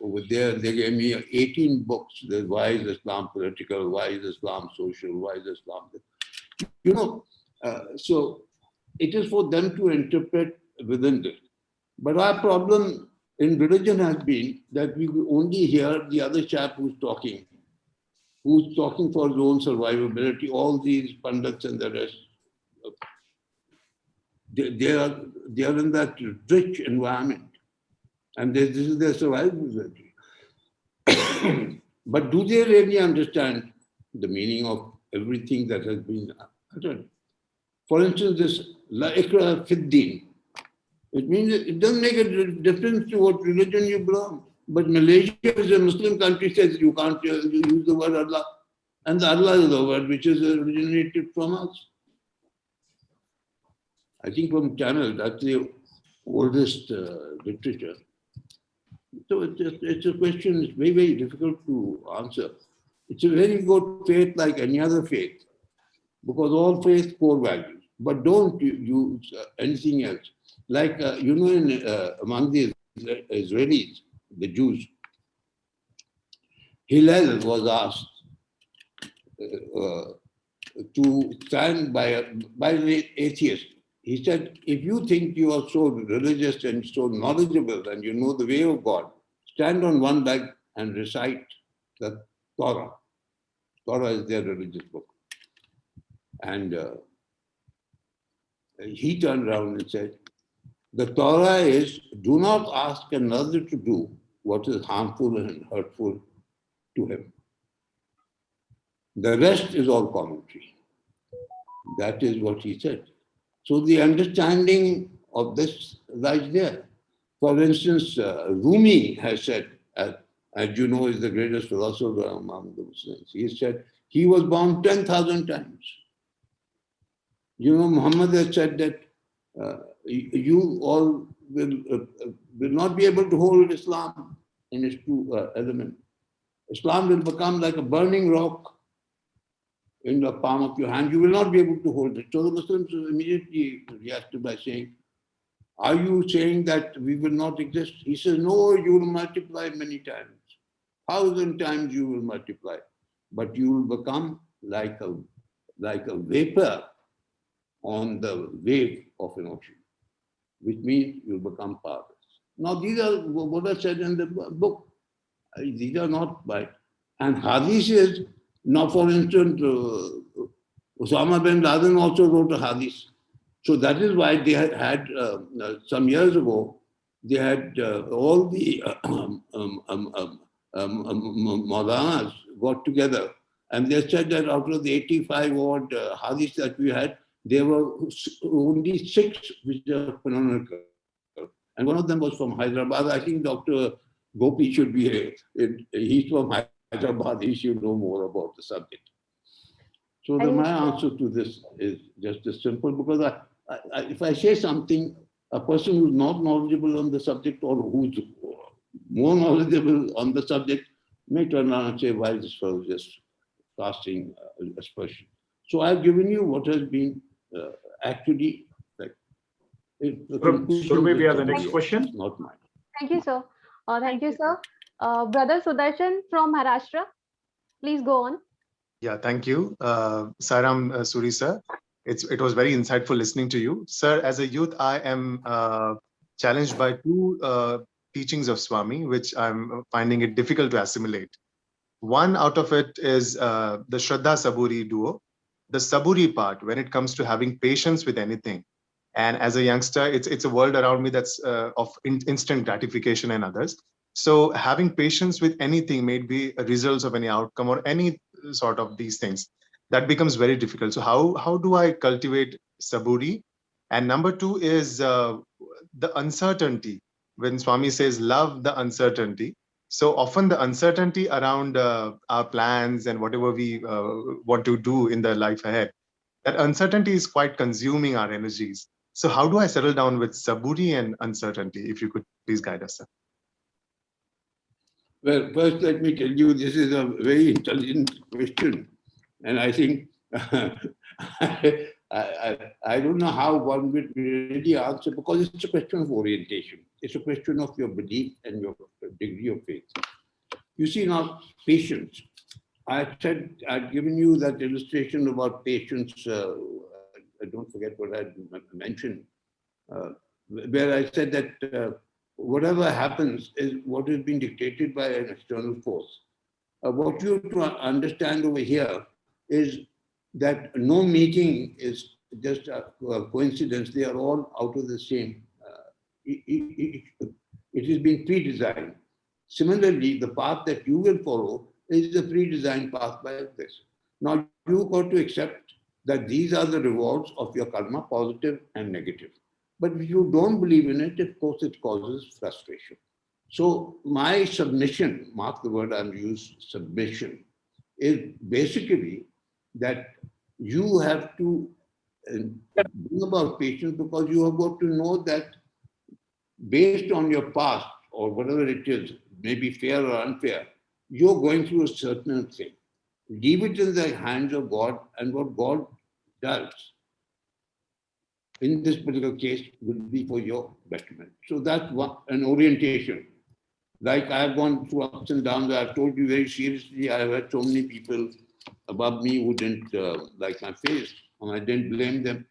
over there, they gave me 18 books. There's why is Islam political, why is Islam social, why is Islam... You know, so it is for them to interpret within this. But our problem in religion has been that we only hear the other chap who's talking for his own survivability. All these pundits and the rest, they are in that rich environment. And this is their survivability. But do they really understand the meaning of everything that has been uttered? For instance, this La Ikra Fiddin, it means it doesn't make a difference to what religion you belong. But Malaysia is a Muslim country, says you can't use the word Allah. And the Allah is the word which is originated from us. I think from Tamil, that's the oldest literature. So it's a question, it's very, very difficult to answer. It's a very good faith like any other faith, because all faith core values. But don't use anything else. Like, you know, among the Israelis, the Jews, Hillel was asked to stand by an atheist. He said, if you think you are so religious and so knowledgeable and you know the way of God, stand on one leg and recite the Torah. Torah is their religious book. And he turned around and said, the Torah is, do not ask another to do what is harmful and hurtful to him. The rest is all commentary. That is what he said. So the understanding of this lies there. For instance, Rumi has said, as you know, is the greatest philosopher among the Muslims. He said, he was born 10,000 times. You know, Muhammad has said that you all will not be able to hold Islam in its true element. Islam will become like a burning rock in the palm of your hand. You will not be able to hold it. So the Muslims immediately reacted by saying, are you saying that we will not exist? He says, no, you will multiply many times. 1,000 times you will multiply. But you will become like a vapor on the wave of an ocean, which means you will become powerless. Now, these are what I said in the book. These are not by... And hadith is, now for instance, Osama bin Laden also wrote a hadith. So that is why they had some years ago, they had all the Maulanas got together and they said that out of the 85 odd hadiths that we had, there were only 6 which are canonical. And one of them was from Hyderabad. I think Dr. Gopi should be here. He's from Hyderabad. He should know more about the subject. So my answer to this is just as simple, because if I say something, a person who's not knowledgeable on the subject or who's more knowledgeable on the subject may turn around and say, why is this fellow just casting aspersion? So I've given you what has been actually like. Surabhi, we have the next question. Not mine. Thank you, sir. Thank you, sir. Brother Sudarshan from Maharashtra, please go on. Yeah, thank you. Sairam Suri, sir. It was very insightful listening to you. Sir, as a youth, I am challenged by two teachings of Swami, which I'm finding it difficult to assimilate. One out of it is the Shraddha Saburi duo. The Saburi part, when it comes to having patience with anything. And as a youngster, it's a world around me that's of instant gratification and others. So having patience with anything, may it be a results of any outcome or any sort of these things, that becomes very difficult. So how do I cultivate Saburi? And number two is the uncertainty. When Swami says, love the uncertainty. So often the uncertainty around our plans and whatever we want to do in the life ahead, that uncertainty is quite consuming our energies. So how do I settle down with Saburi and uncertainty? If you could please guide us, sir. Well, first let me tell you, this is a very intelligent question. And I think I don't know how one would really answer, because it's a question of orientation. It's a question of your belief and your degree of faith. You see now, patience. I said, I'd given you that illustration about patience. I don't forget what I mentioned, where I said that whatever happens is what has been dictated by an external force. What you have to understand over here is that no meeting is just a coincidence. They are all out of the same. It has been pre-designed. Similarly, the path that you will follow is a pre-designed path by this. Now, you've got to accept that these are the rewards of your karma, positive and negative. But if you don't believe in it, of course, it causes frustration. So my submission, mark the word I'm using, submission, is basically that you have to bring about patience, because you have got to know that based on your past or whatever it is, maybe fair or unfair, you're going through a certain thing. Leave it in the hands of God, and what God does in this particular case will be for your betterment. So that's an orientation. Like I've gone through ups and downs. I've told you very seriously, I've had so many people above me who didn't like my face, and I didn't blame them.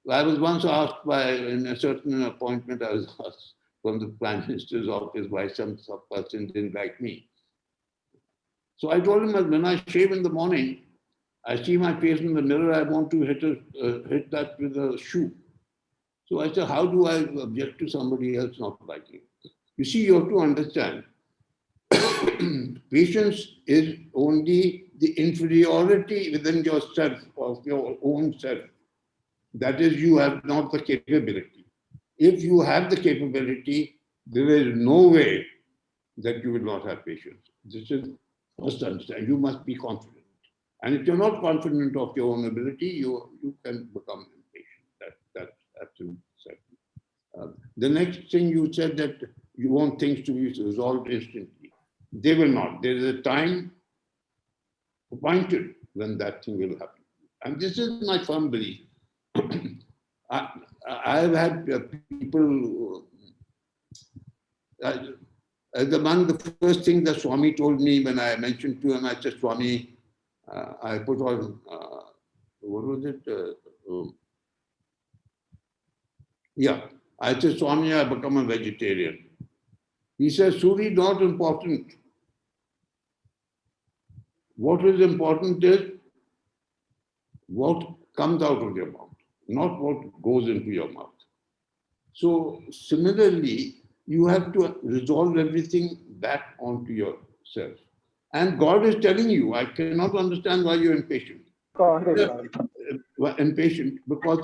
I was once asked in a certain appointment, I was asked from the Prime Minister's office why some person didn't like me. So I told him that when I shave in the morning, I see my face in the mirror, I want to hit that with a shoe. So I said, how do I object to somebody else not liking it? You see, you have to understand, patience is only the inferiority within yourself, of your own self. That is, you have not the capability. If you have the capability, there is no way that you will not have patience. This is must understand. You must be confident. And if you're not confident of your own ability, you can become impatient. That's absolutely certain. The next thing you said, that you want things to be resolved instantly. They will not. There is a time appointed when that thing will happen. And this is my firm belief. I've had people, among the first things that Swami told me when I mentioned to him, I said, Swami, I put on, what was it? I said, Swami, I become a vegetarian. He says, Suri, not important. What is important is what comes out of your mouth, not what goes into your mouth. So similarly, you have to resolve everything back onto yourself. And God is telling you, I cannot understand why you're impatient. Impatient because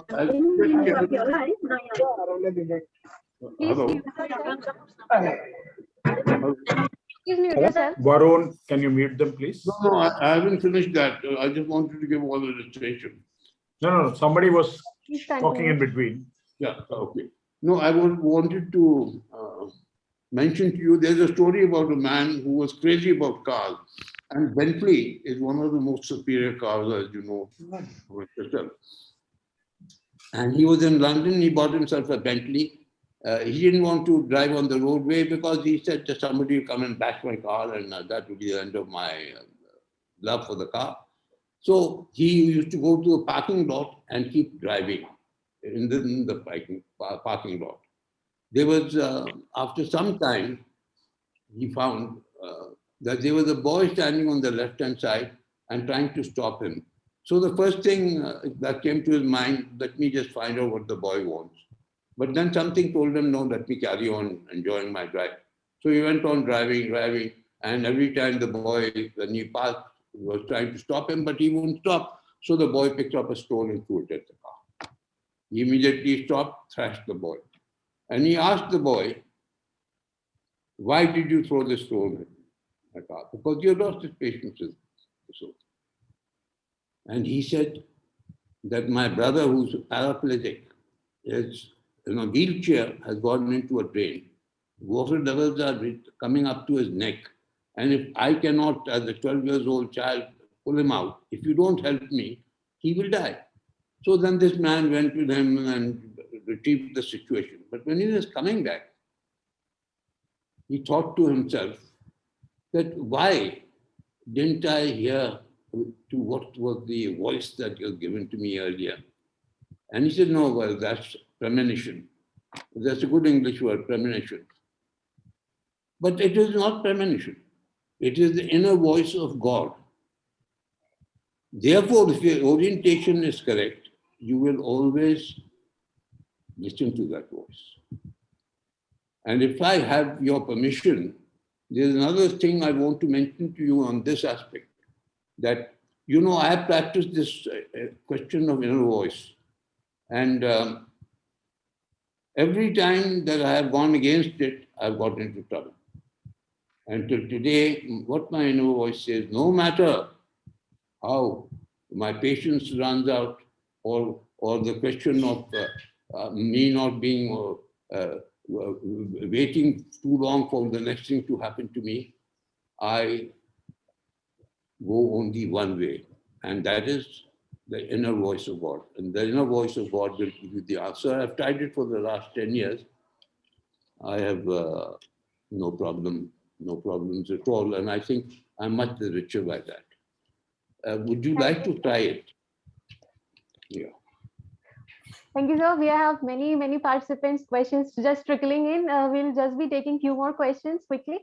Varun, can you mute them, please? No, I haven't finished that. I just wanted to give all the illustration. No. Somebody was talking in between. Yeah, okay. No, I wanted to mention to you, there's a story about a man who was crazy about cars. And Bentley is one of the most superior cars, as you know. And he was in London, he bought himself a Bentley. He didn't want to drive on the roadway because he said that somebody will come and bash my car, and that would be the end of my love for the car. So he used to go to a parking lot and keep driving in the parking lot. There was, after some time, he found that there was a boy standing on the left-hand side and trying to stop him. So the first thing that came to his mind, let me just find out what the boy wants. But then something told him, no, let me carry on enjoying my drive. So he went on driving, and every time the boy, when he passed, was trying to stop him, but he wouldn't stop. So the boy picked up a stone and threw it at the car. He immediately stopped, thrashed the boy. And he asked the boy, why did you throw this stone at the car? Because you lost his patience with so. And he said that my brother, who's paraplegic, is in a wheelchair, has gone into a drain. Water levels are coming up to his neck. And if I cannot, as a 12-year-old child, pull him out, if you don't help me, he will die. So then this man went with him and retrieved the situation. But when he was coming back, he thought to himself that why didn't I hear to what was the voice that was given to me earlier? And he said, no, well, that's premonition. That's a good English word, premonition. But it is not premonition. It is the inner voice of God. Therefore, if your orientation is correct, you will always listen to that voice. And if I have your permission, there's another thing I want to mention to you on this aspect, that, you know, I have practiced this question of inner voice. And every time that I have gone against it, I've got into trouble. Until today, what my inner voice says, no matter how my patience runs out, or the question of me not being waiting too long for the next thing to happen to me, I go only one way, and that is the inner voice of God. And the inner voice of God will give you the answer. I've tried it for the last 10 years. I have no problems at all, and I think I'm much richer by that. Would you like to try it? Yeah. Thank you, sir. We have many participants' questions just trickling in. We'll just be taking few more questions quickly.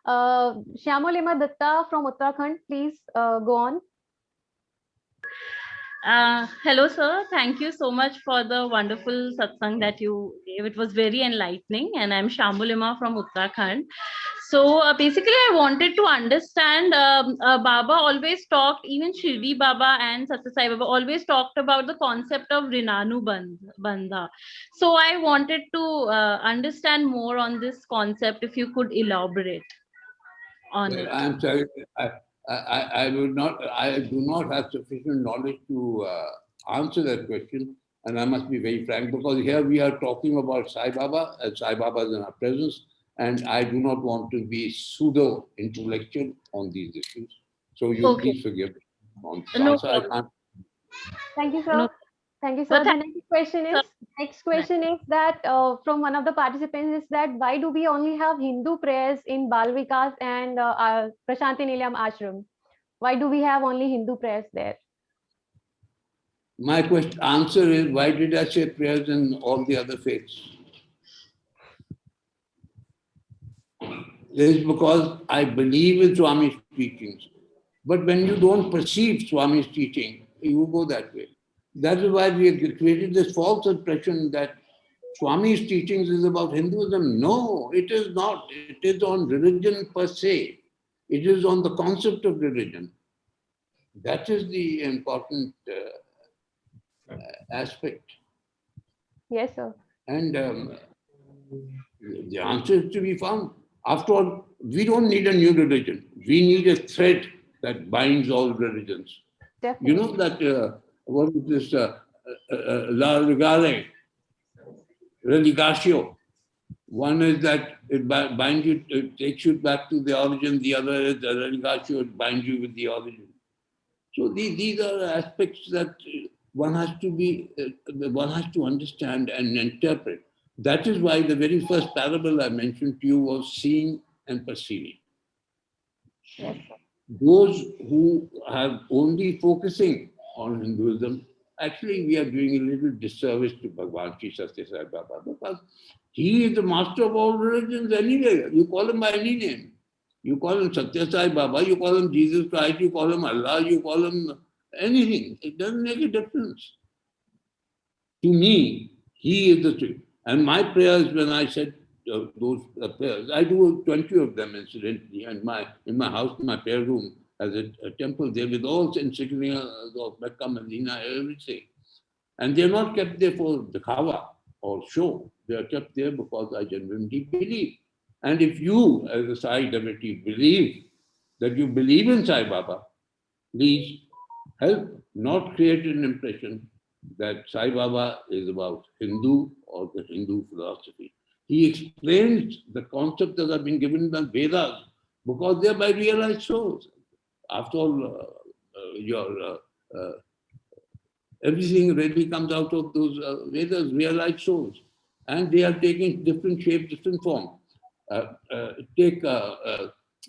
Shyamolima Datta from Uttarakhand, please go on. Hello, sir. Thank you so much for the wonderful satsang that you gave. It was very enlightening. And I'm Shamulima from Uttarakhand. So basically, I wanted to understand, Baba always talked, even Shirdi Baba and Satya Sai Baba always talked about the concept of Rinanu Bandha. So I wanted to understand more on this concept, if you could elaborate on it. I'm sorry. I do not have sufficient knowledge to answer that question, and I must be very frank, because here we are talking about Sai Baba, and Sai Baba is in our presence, and I do not want to be pseudo-intellectual on these issues. So you please forgive me on this answer. Thank you, sir. Thank you, sir. The next question is that from one of the participants is that why do we only have Hindu prayers in Bal Vikas and Prashanti Nilayam Ashram? Why do we have only Hindu prayers there? My answer is, why did I say prayers in all the other faiths? It is because I believe in Swami's teachings. But when you don't perceive Swami's teaching, you go that way. That is why we have created this false impression that Swami's teachings is about Hinduism. No, it is not. It is on religion per se. It is on the concept of religion. That is the important aspect. Yes, sir. And the answer is to be found. After all, we don't need a new religion. We need a thread that binds all religions. Definitely. You know that, what is this, la regale, religatio. One is that it binds you, it takes you back to the origin. The other is the relinquishes, it binds you with the origin. So these are aspects that one has to understand and interpret. That is why the very first parable I mentioned to you was seeing and perceiving. Yes. Those who are only focusing on Hinduism, actually we are doing a little disservice to Bhagavan Sri Sathya Sai Baba, because he is the master of all religions anyway. You call him by any name. You call him Sathya Sai Baba, you call him Jesus Christ, you call him Allah, you call him anything. It doesn't make a difference. To me, he is the truth. And my prayers, when I said those prayers, I do 20 of them incidentally, and in my house, in my prayer room, as a temple there with all insignias of Mecca, Medina, everything. And they're not kept there for the khawa or show. They are kept there because I genuinely believe. And if you, as a Sai devotee, believe that you believe in Sai Baba, please help not create an impression that Sai Baba is about Hindu or the Hindu philosophy. He explains the concepts that have been given in the Vedas because they are by realized souls. After all, everything really comes out of those Vedas, realized souls. And they are taking different shapes, different form. Take,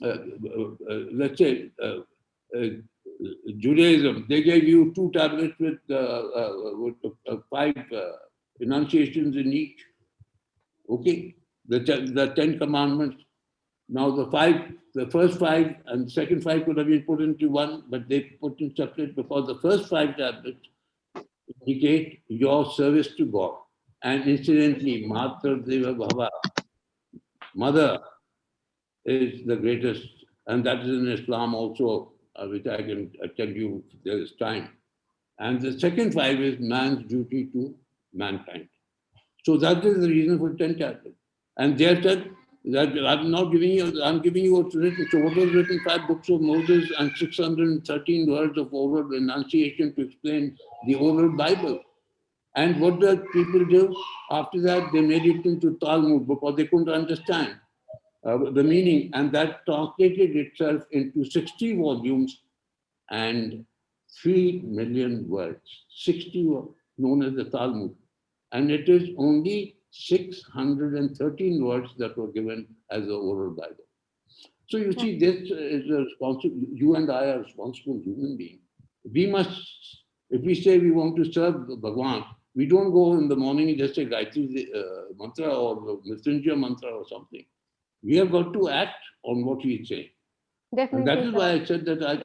let's say, Judaism. They gave you 2 tablets with 5 enunciations in each. Okay, the 10 commandments. Now the first 5 and the second 5 could have been put into one, but they put in separate because the first 5 tablets indicate your service to God. And incidentally, Matra Deva Bhava, mother, is the greatest, and that is in Islam also, which I can tell you there is time. And the second 5 is man's duty to mankind. So that is the reason for 10 chapters. And they said that I'm giving you what's written. So what was written? 5 books of Moses and 613 words of oral enunciation to explain the oral Bible. And what did people do? After that, they made it into Talmud because they couldn't understand the meaning. And that translated itself into 60 volumes and 3 million words. 60 were known as the Talmud. And it is only 613 words that were given as the oral Bible. So you see, this is a responsible, you and I are responsible human beings. We must, if we say we want to serve Bhagwan, we don't go in the morning and just say Gayatri mantra or Mrityunjaya mantra or something. We have got to act on what we say. Definitely. And that is why I said that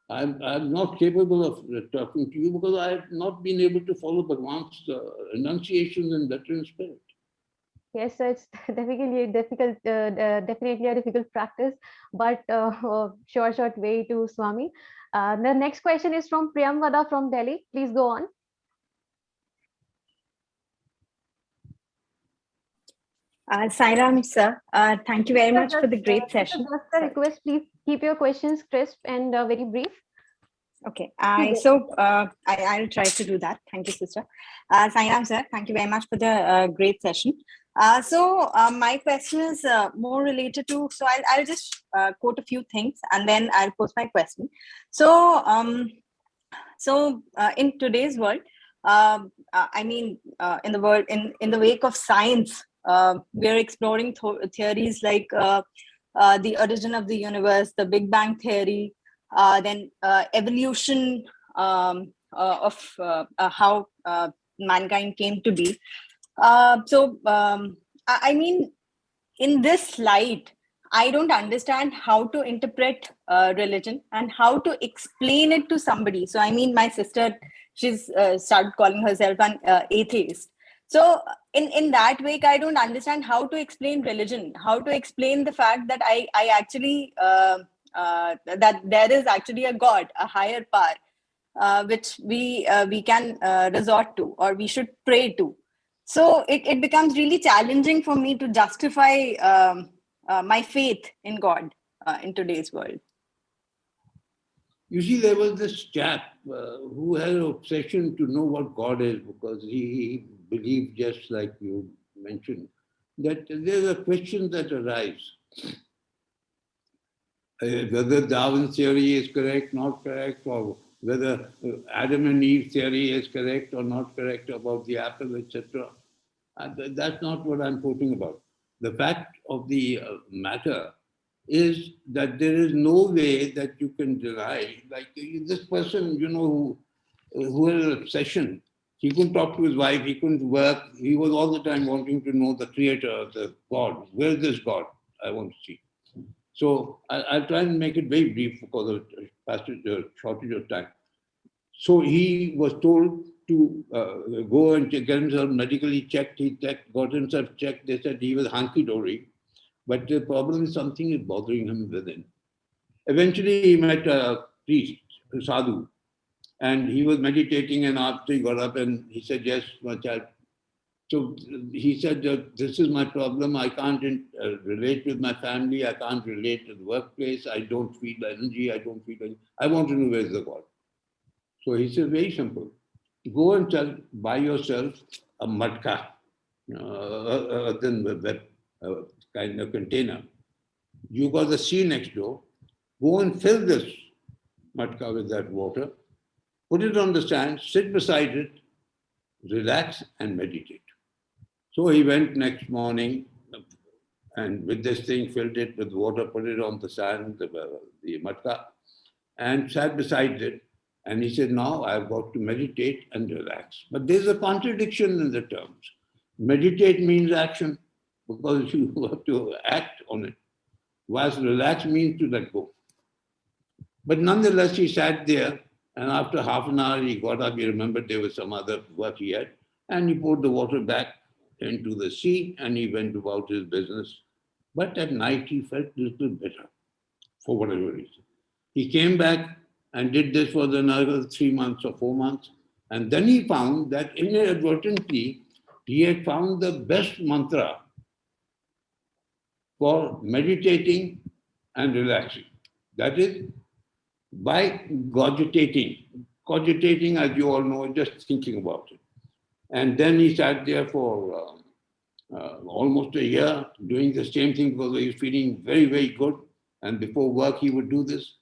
I'm not capable of talking to you because I have not been able to follow Bhagwan's enunciations in veteran spirit. Yes, so it's definitely a difficult practice, but short way to Swami. The next question is from Priyamvada from Delhi. Please go on. Sairam, sir, thank you very much for the great session. Just a request, please keep your questions crisp and very brief. Okay, I'll try to do that. Thank you, sister. Sairam, sir, thank you very much for the great session. My question is more related to, so I'll just quote a few things and then I'll post my question. So in today's world, in the wake of science, we're exploring theories like the origin of the universe, the Big Bang theory, then evolution of how mankind came to be. In this light, I don't understand how to interpret religion and how to explain it to somebody. So, my sister, she's started calling herself an atheist. So, in that way, I don't understand how to explain religion, how to explain the fact that I actually that there is actually a God, a higher power, which we can resort to or we should pray to. So it becomes really challenging for me to justify my faith in God in today's world. You see, there was this chap who had an obsession to know what God is because he believed, just like you mentioned, that there are questions that arise. Whether Darwin's theory is correct, not correct, or whether Adam and Eve theory is correct or not correct about the apple, etc. That's not what I'm talking about. The fact of the matter is that there is no way that you can deny, like this person, who had an obsession. He couldn't talk to his wife, he couldn't work, he was all the time wanting to know the creator, the God. Where is this God? I want to see. So I'll try and make it very brief because of shortage of time. So he was told to go and get himself medically checked. He got himself checked. They said he was hunky-dory. But the problem is something is bothering him within. Eventually, he met a priest, a sadhu, and he was meditating, and after he got up and he said, yes, my child. So he said, this is my problem. I can't relate with my family. I can't relate to the workplace. I don't feel energy. I don't feel energy. I want to know where's the God. So he said, very simple. Go and buy yourself a matka, kind of container. You got the sea next door. Go and fill this matka with that water. Put it on the sand, sit beside it, relax and meditate. So he went next morning and with this thing, filled it with water, put it on the sand, the matka, and sat beside it. And he said, now I've got to meditate and relax. But there's a contradiction in the terms. Meditate means action because you have to act on it, whilst relax means to let go. But nonetheless, he sat there, and after half an hour, he got up. He remembered there was some other work he had, and he poured the water back into the sea, and he went about his business. But at night, he felt a little better, for whatever reason. He came back and did this for another 3 months or 4 months, and then he found that inadvertently, he had found the best mantra for meditating and relaxing. That is, by cogitating. Cogitating, as you all know, just thinking about it. And then he sat there for almost a year doing the same thing because he was feeling very, very good. And before work, he would do this.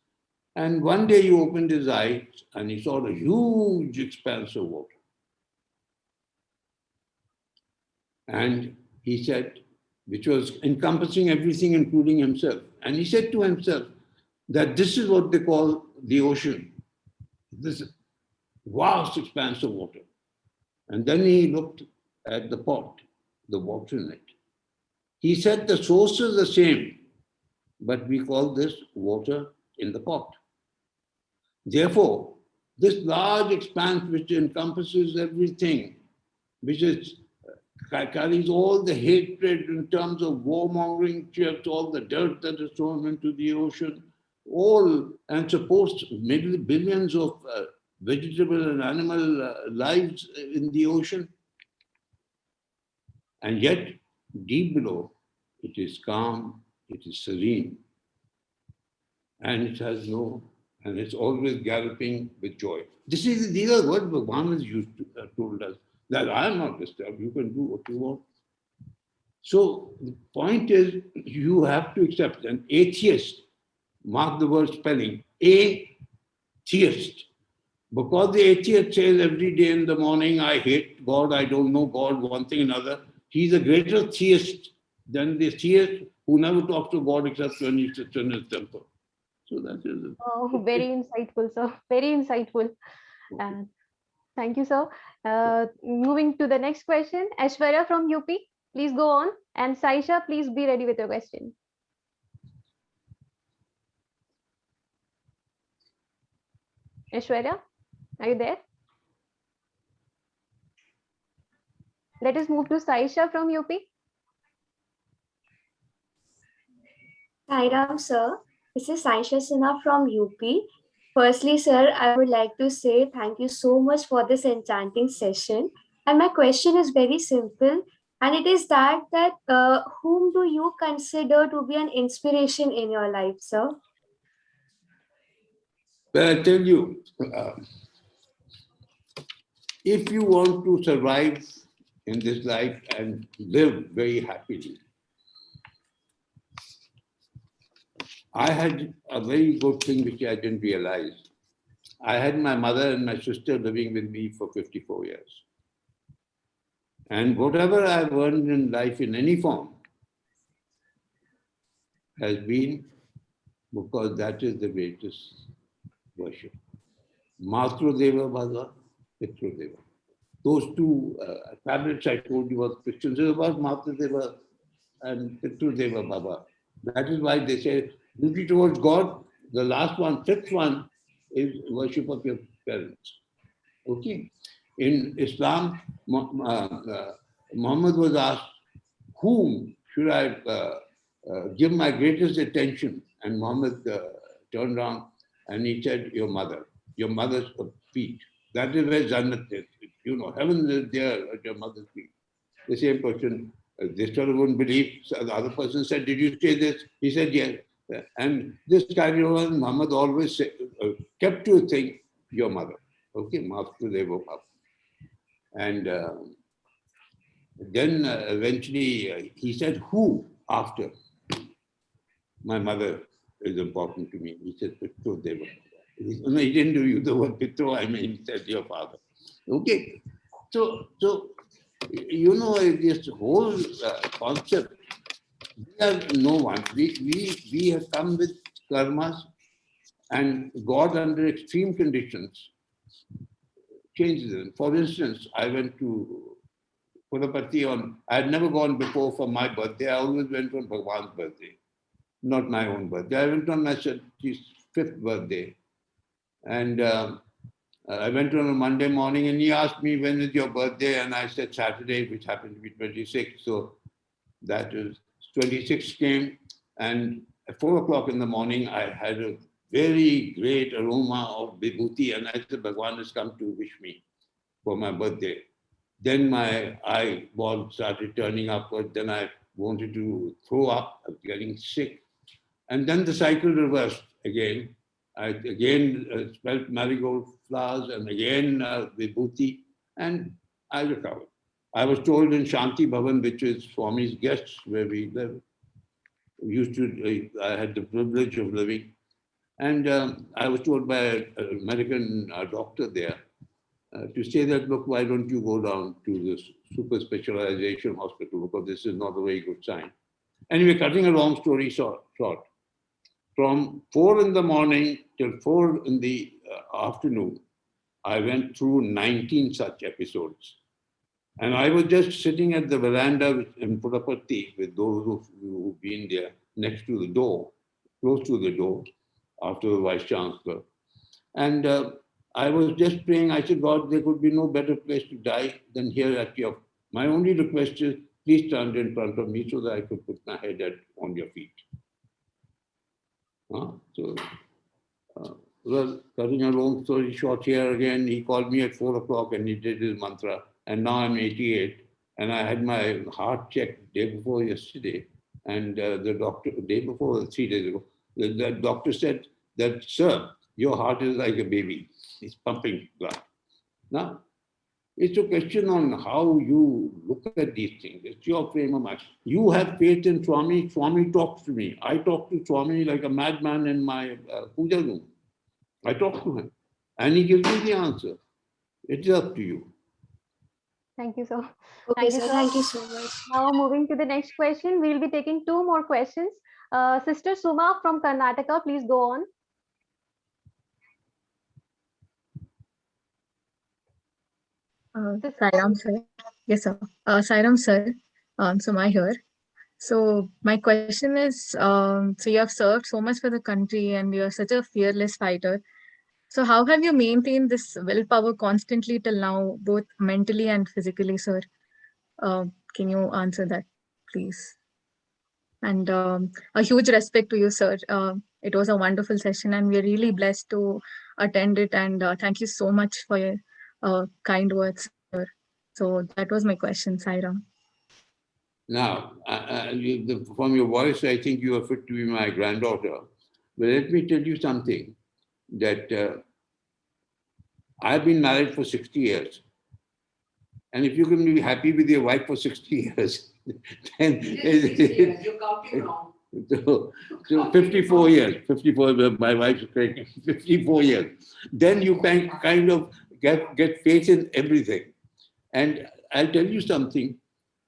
And one day he opened his eyes and he saw a huge expanse of water. And he said, which was encompassing everything, including himself. And he said to himself that this is what they call the ocean, this vast expanse of water. And then he looked at the pot, the water in it. He said the source is the same, but we call this water in the pot. Therefore, this large expanse which encompasses everything, which carries all the hatred in terms of warmongering, all the dirt that is thrown into the ocean, and supposed billions of vegetable and animal lives in the ocean. And yet, deep below, it is calm, it is serene, and it has and it's always galloping with joy. These are what Bhagavan has told us, that I am not disturbed, you can do what you want. So the point is, you have to accept an atheist, mark the word spelling, atheist. Because the atheist says every day in the morning, I hate God, I don't know God, one thing another. He's a greater theist than the theist who never talks to God except when he sits in his temple. So that is it. Oh, very insightful, sir. Very insightful. Thank you, sir. Moving to the next question, Aishwarya from UP, please go on. And Saisha, please be ready with your question. Aishwarya, are you there? Let us move to Saisha from UP. Sairam, sir. This is Saisha Sinha from UP. Firstly, sir, I would like to say thank you so much for this enchanting session. And my question is very simple. And it is that whom do you consider to be an inspiration in your life, sir? Well, I tell you, if you want to survive in this life and live very happily. I had a very good thing which I didn't realize. I had my mother and my sister living with me for 54 years. And whatever I've earned in life in any form has been because that is the greatest worship. Matrudeva Bhava, Pitrudeva. Those two tablets I told you about Christians is about Matrudeva and Pitrudeva Bhava. That is why they say duty towards God. The last one, fifth one, is worship of your parents. Okay. In Islam, Muhammad was asked, whom should I give my greatest attention? And Muhammad turned around and he said, your mother, your mother's feet. That is where Jannat is. You know, heaven is there at your mother's feet. The same person, this fellow wouldn't believe. So the other person said, did you say this? He said, yes. And this carried on. Muhammad always kept to think, your mother. Okay, Master Deva Bhava. And then eventually he said, who after? My mother is important to me. He said, Pitru Deva. No, he didn't use the word Pitru, I mean, he said your father. Okay. So you know, this whole concept, we are no one. We have come with karmas, and God under extreme conditions changes them. For instance, I went to Purapati I had never gone before for my birthday. I always went on Bhagwan's birthday, not my own birthday. I went on my 5th birthday. And I went on a Monday morning and he asked me, when is your birthday? And I said Saturday, which happened to be 26. So that is 26 came. And at 4 o'clock in the morning, I had a very great aroma of vibhuti. And I said, Bhagwan has come to wish me for my birthday. Then my eyeball started turning upward. Then I wanted to throw up. I was getting sick. And then the cycle reversed again. I again smelled marigold flowers and again vibhuti, and I recovered. I was told in Shanti Bhavan, which is Swami's guests where we live, I had the privilege of living, and I was told by an American doctor there to say that, look, why don't you go down to this super specialization hospital, because this is not a very good sign. Anyway, cutting a long story short, from 4 in the morning till 4 in the afternoon, I went through 19 such episodes. And I was just sitting at the veranda in Purapati with those of you who've been there next to the door, close to the door, after the Vice Chancellor. And I was just praying. I said, God, there could be no better place to die than here at your... My only request is, please stand in front of me so that I could put my head on your feet. Well, cutting a long story short here again, he called me at 4 o'clock and he did his mantra. And now I'm 88 and I had my heart checked day before yesterday. And the doctor, day before, 3 days ago, the doctor said that, sir, your heart is like a baby. It's pumping blood. Now, it's a question on how you look at these things. It's your frame of mind. You have faith in Swami. Swami talks to me. I talk to Swami like a madman in my puja room. I talk to him. And he gives me the answer. It's up to you. Thank you, sir. Okay, sir. Thank you so much. Now moving to the next question. We'll be taking 2 more questions. Sister Suma from Karnataka, please go on. Sairam sir. Yes, sir. Sairam sir. Suma here. So my question is, so you have served so much for the country and you're such a fearless fighter. So how have you maintained this willpower constantly till now, both mentally and physically, sir? Can you answer that, please? And a huge respect to you, sir. It was a wonderful session and we're really blessed to attend it. And thank you so much for your kind words, sir. So that was my question, Sairam. Now, from your voice, I think you are fit to be my granddaughter. But let me tell you something, that I've been married for 60 years. And if you can be happy with your wife for 60 years, then You're counting wrong. so 54 years, 54, my wife's pregnant, 54 years. Then you can kind of get faith in everything. And I'll tell you something,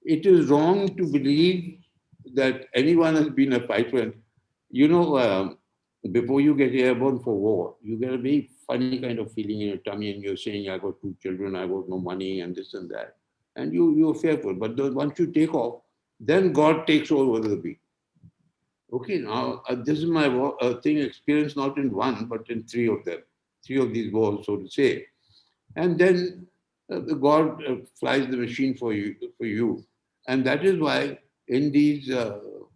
it is wrong to believe that anyone has been a fighter. You know, before you get airborne for war, you get a very funny kind of feeling in your tummy and you're saying, I got 2 children, I got no money and this and that. And you're fearful. But once you take off, then God takes over the beat. Okay, now this is my thing experience not in one, but in 3 of them. 3 of these wars, so to say. And then God flies the machine for you. And that is why in these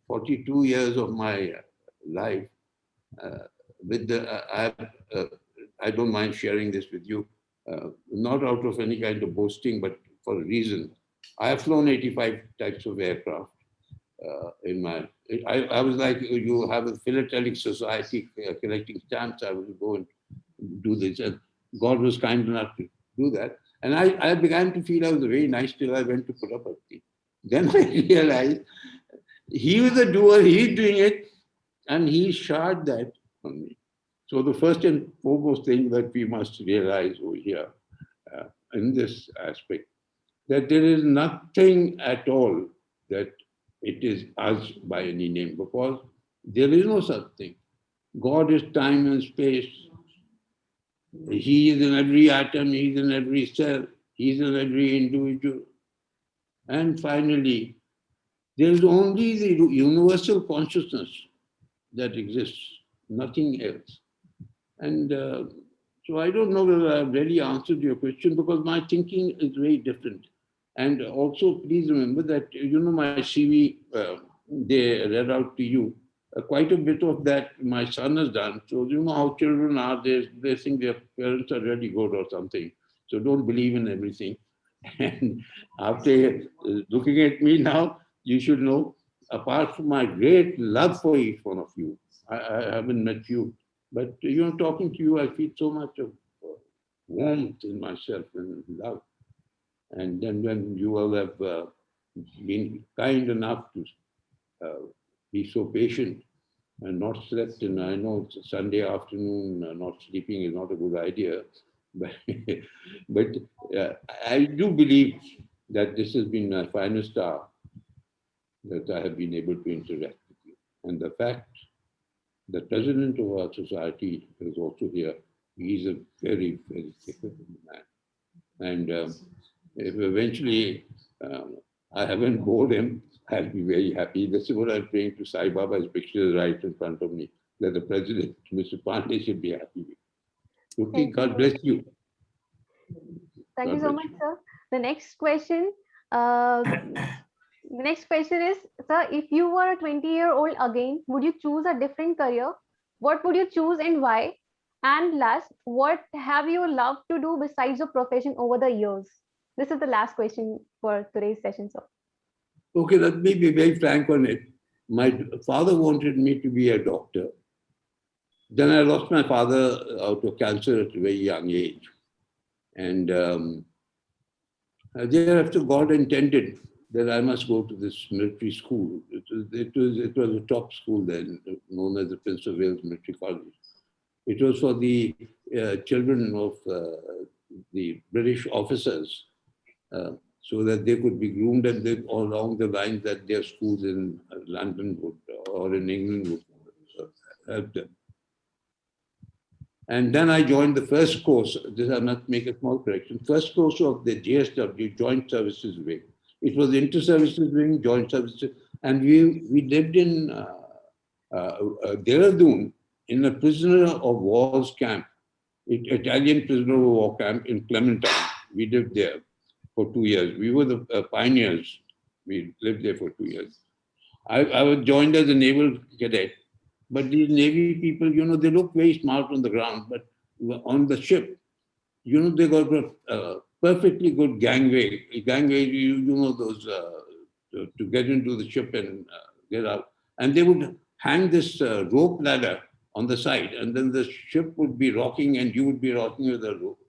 42 years of my life, I don't mind sharing this with you, not out of any kind of boasting, but for a reason. I have flown 85 types of aircraft. I was like, you have a philatelic society collecting stamps, I will go and do this. And God was kind enough to do that. And I began to feel I was very nice till I went to put up a thing. Then I realized he was a doer, he's doing it, and he shard that on me. So the first and foremost thing that we must realize over here in this aspect, that there is nothing at all that it is us by any name, because there is no such thing. God is time and space. He is in every atom, he is in every cell, he is in every individual. And finally, there is only the universal consciousness that exists, nothing else. And so I don't know whether I've really answered your question, because my thinking is very different. And also, please remember that, you know, my CV, they read out to you. Quite a bit of that my son has done. So you know how children are, they think their parents are really good or something. So don't believe in everything. And after looking at me now, you should know, apart from my great love for each one of you, I haven't met you, but you know, talking to you, I feel so much of warmth in myself and love. And then when you all have been kind enough to be so patient and not slept, and I know it's a Sunday afternoon, not sleeping is not a good idea, but I do believe that this has been my finest hour that I have been able to interact with you. And the fact the president of our society is also here, he's a very, very capable man. And if eventually I haven't bored him, I'll be very happy. This is what I'm praying to Sai Baba. His picture is right in front of me, that the president, Mr. Pandey, should be happy with. Okay, God bless you. Thank you so much, sir. The next question is, sir, if you were a 20-year-old again, would you choose a different career? What would you choose and why? And last, what have you loved to do besides your profession over the years? This is the last question for today's session, sir. Okay, let me be very frank on it. My father wanted me to be a doctor. Then I lost my father out of cancer at a very young age. And thereafter, God intended that I must go to this military school. It was a top school then, known as the Prince of Wales Military College. It was for the children of the British officers, so that they could be groomed and they, along the lines that their schools in London would, or in England would help them. And then I joined the first course. This I must make a small correction. First course of the JSW, Joint Services Wing. It was Inter-Services Wing, Joint Services, and we lived in Dehradun in a prisoner of war's camp, Italian prisoner of war camp in Clementine. We lived there for 2 years. We were the pioneers. We lived there for 2 years. I was joined as a naval cadet, but these Navy people, you know, they look very smart on the ground, but on the ship, you know, they got a perfectly good gangway. Gangway, you know, those to get into the ship and get out. And they would hang this rope ladder on the side, and then the ship would be rocking and you would be rocking with the rope.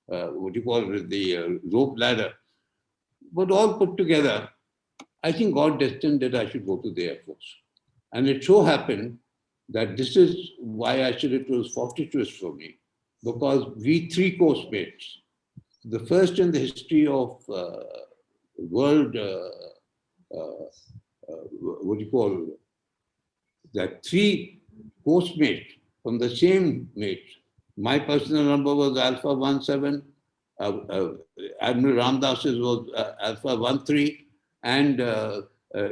the rope ladder. But all put together, I think God destined that I should go to the Air Force. And it so happened that this is why actually it was fortuitous for me, because we three course mates, the first in the history of world, that three course mates from the same mate. My personal number was Alpha 17, Admiral Ramdas's was Alpha 13, and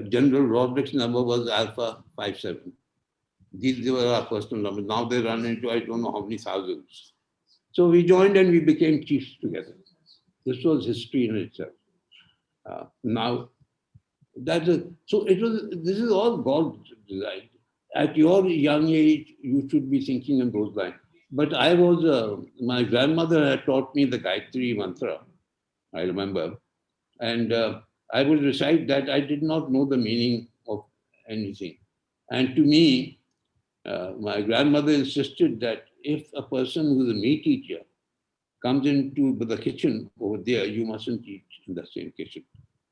General Roderick's number was Alpha 57. These were our personal numbers. Now they run into I don't know how many thousands. So we joined and we became chiefs together. This was history in itself. Now, so it was. This is all God's design. At your young age, you should be thinking in those lines. But I was, my grandmother had taught me the Gayatri mantra, I remember. And I would recite that. I did not know the meaning of anything. And to me, my grandmother insisted that if a person who is a meat eater comes into the kitchen over there, you mustn't eat in the same kitchen.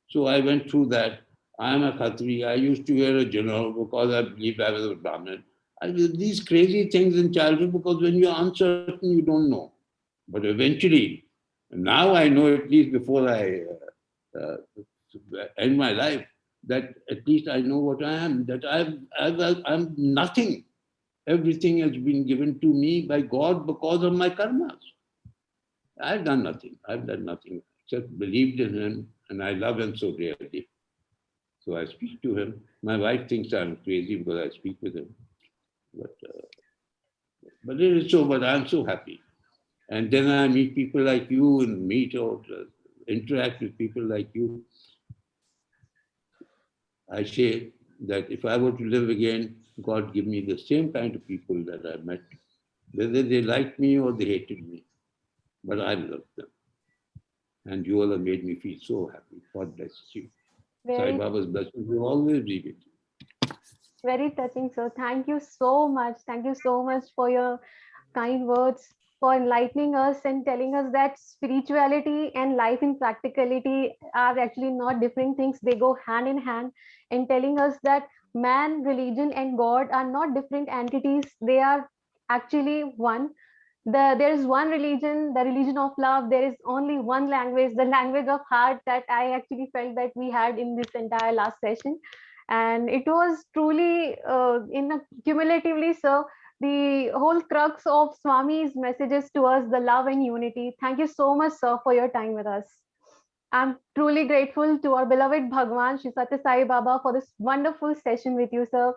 So I went through that. I am a Khatri. I used to wear a general because I believed I was a Brahmin. I did these crazy things in childhood because when you're uncertain, you don't know. But eventually, now I know, at least before I end my life, that at least I know what I am, that I'm nothing. Everything has been given to me by God because of my karmas. I've done nothing. I've done nothing except believed in him, and I love him so dearly. So I speak to him. My wife thinks I'm crazy because I speak with him. But it is so, but I'm so happy. And then I meet people like you and meet or interact with people like you. I say that if I were to live again, God give me the same kind of people that I met, whether they liked me or they hated me. But I loved them. And you all have made me feel so happy. God bless you. Sai Baba's blessings will always be with you. Very touching, sir. Thank you so much. Thank you so much for your kind words, for enlightening us and telling us that spirituality and life in practicality are actually not different things. They go hand in hand, and telling us that man, religion, and God are not different entities. They are actually one. There is one religion, the religion of love. There is only one language, the language of heart, that I actually felt that we had in this entire last session. And it was truly cumulatively so the whole crux of Swami's messages to us, the love and unity. Thank you so much, sir, for your time with us. I'm truly grateful to our beloved Bhagwan Shri Sathya Sai Baba for this wonderful session with you, sir.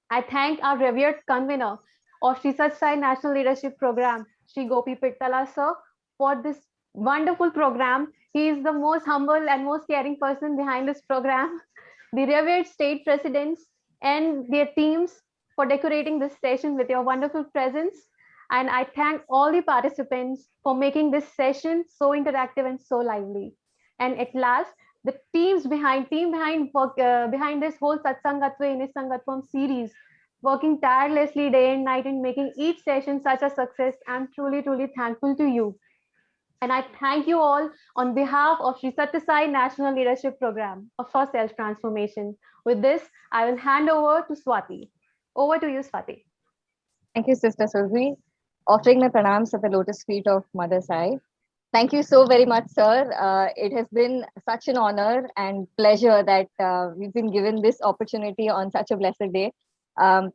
I thank our revered convener of Shri Sathya Sai National Leadership Program, Shri Gopi Pittala, sir, for this wonderful program. He is the most humble and most caring person behind this program. The revered state presidents and their teams for decorating this session with your wonderful presence. And I thank all the participants for making this session so interactive and so lively. And at last, the teams behind this whole Satsangatve Nissangatvam series, working tirelessly day and night and making each session such a success. I'm truly, truly thankful to you. And I thank you all on behalf of Shri Sathya Sai National Leadership Program for Self-Transformation. With this, I will hand over to Swati. Over to you, Swati. Thank you, Sister Suri. Offering my pranams at the lotus feet of Mother Sai. Thank you so very much, sir. It has been such an honor and pleasure that we've been given this opportunity on such a blessed day.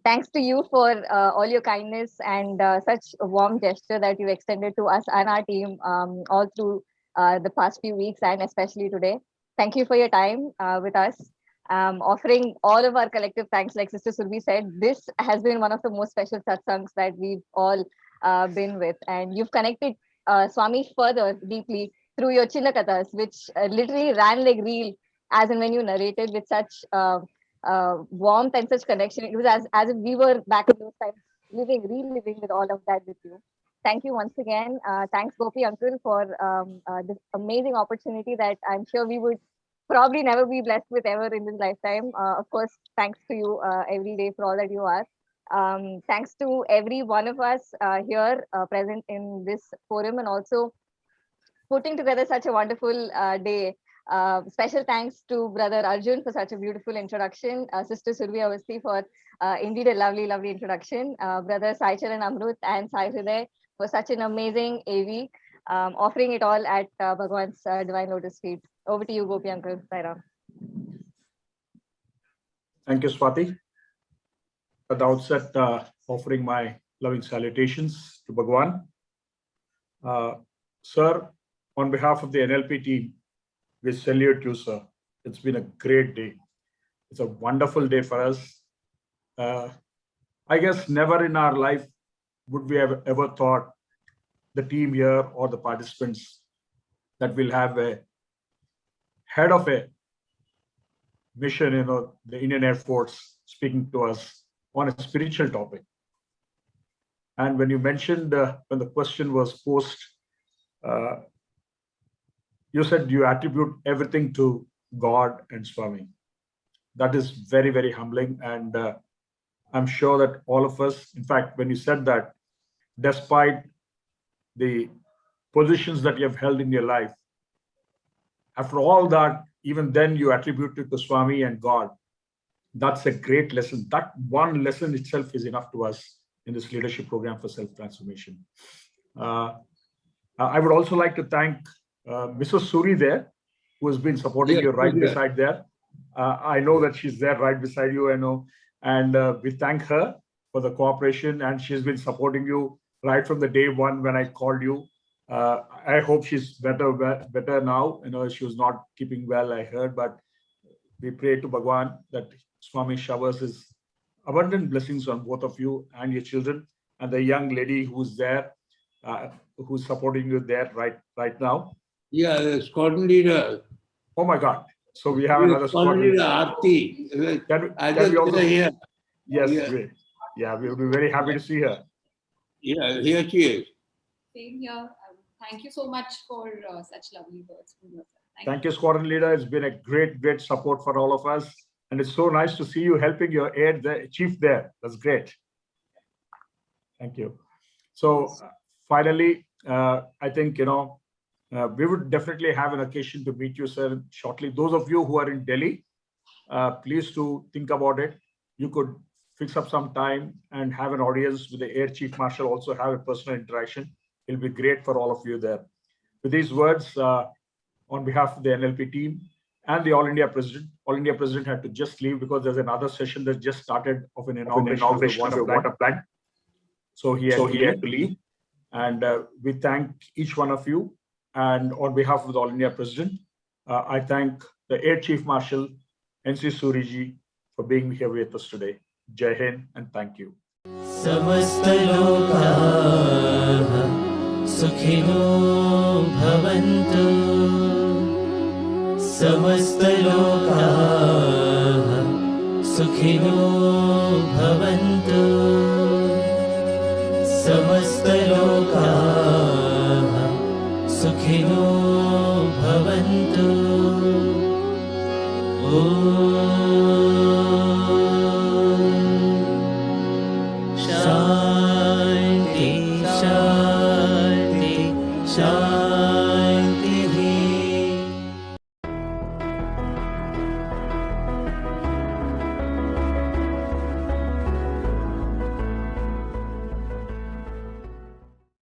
Thanks to you for all your kindness and such a warm gesture that you extended to us and our team all through the past few weeks and especially today. Thank you for your time with us. Offering all of our collective thanks, like Sister Surbi said, this has been one of the most special satsangs that we've all been with. And you've connected Swami further deeply through your Chinnakathas, which literally ran like reel, as and when you narrated with such warmth and such connection. It was as if we were back in those times, reliving with all of that with you. Thank you once again. Thanks, Gopi Uncle, for this amazing opportunity that I'm sure we would probably never be blessed with ever in this lifetime. Of course, thanks to you every day for all that you are. Thanks to every one of us here present in this forum, and also putting together such a wonderful day. Special thanks to Brother Arjun for such a beautiful introduction. Sister Survi Avasti for indeed a lovely, lovely introduction. Brother Sai Charan Amrut and Sai Hriday for such an amazing AV, offering it all at Bhagwan's Divine Lotus feet. Over to you, Gopi Uncle. Sairam. Thank you, Swati. At the outset, offering my loving salutations to Bhagwan. Sir, on behalf of the NLP team, we salute you, sir. It's been a great day. It's a wonderful day for us. I guess never in our life would we have ever thought, the team here or the participants, that we'll have a head of a mission, the Indian Air Force, speaking to us on a spiritual topic. And when you mentioned, when the question was posed, you said you attribute everything to God and Swami. That is very, very humbling. And I'm sure that all of us, in fact, when you said that, despite the positions that you have held in your life, after all that, even then you attribute it to Swami and God. That's a great lesson. That one lesson itself is enough to us in this leadership program for self-transformation. I would also like to thank Mrs. Suri there, who has been supporting you right beside there. I know that she's there right beside you, I know. And we thank her for the cooperation, and she's been supporting you right from the day one when I called you. I hope she's better now. She was not keeping well, I heard, but we pray to Bhagwan that Swami showers his abundant blessings on both of you and your children, and the young lady who's there, who's supporting you there right now. Yeah, the squadron leader. Oh my God. So we have another squadron leader. Aarti. Can we also here. Yes, yeah, we'll be very happy to see her. Yeah, here she is. Same here. Thank you so much for such lovely words from yourself. Thank you, squadron leader. It's been a great support for all of us. And it's so nice to see you helping your aide, the chief there. That's great. Thank you. So finally, I think, we would definitely have an occasion to meet you, sir, shortly. Those of you who are in Delhi, please do think about it. You could fix up some time and have an audience with the Air Chief Marshal, also have a personal interaction. It'll be great for all of you there. With these words, on behalf of the NLP team and the All India President had to just leave because there's another session that just started of an inauguration of a water plant. So he had to leave. And we thank each one of you. And on behalf of the All India President, I thank the Air Chief Marshal, NC Suriji, for being here with us today. Jai Hind and thank you. Samastha Lokah Sukhino Bhavanthu. Samastha Lokah Sukhino Bhavanthu. Samastha Lokah Sukhino Bhavantu. Om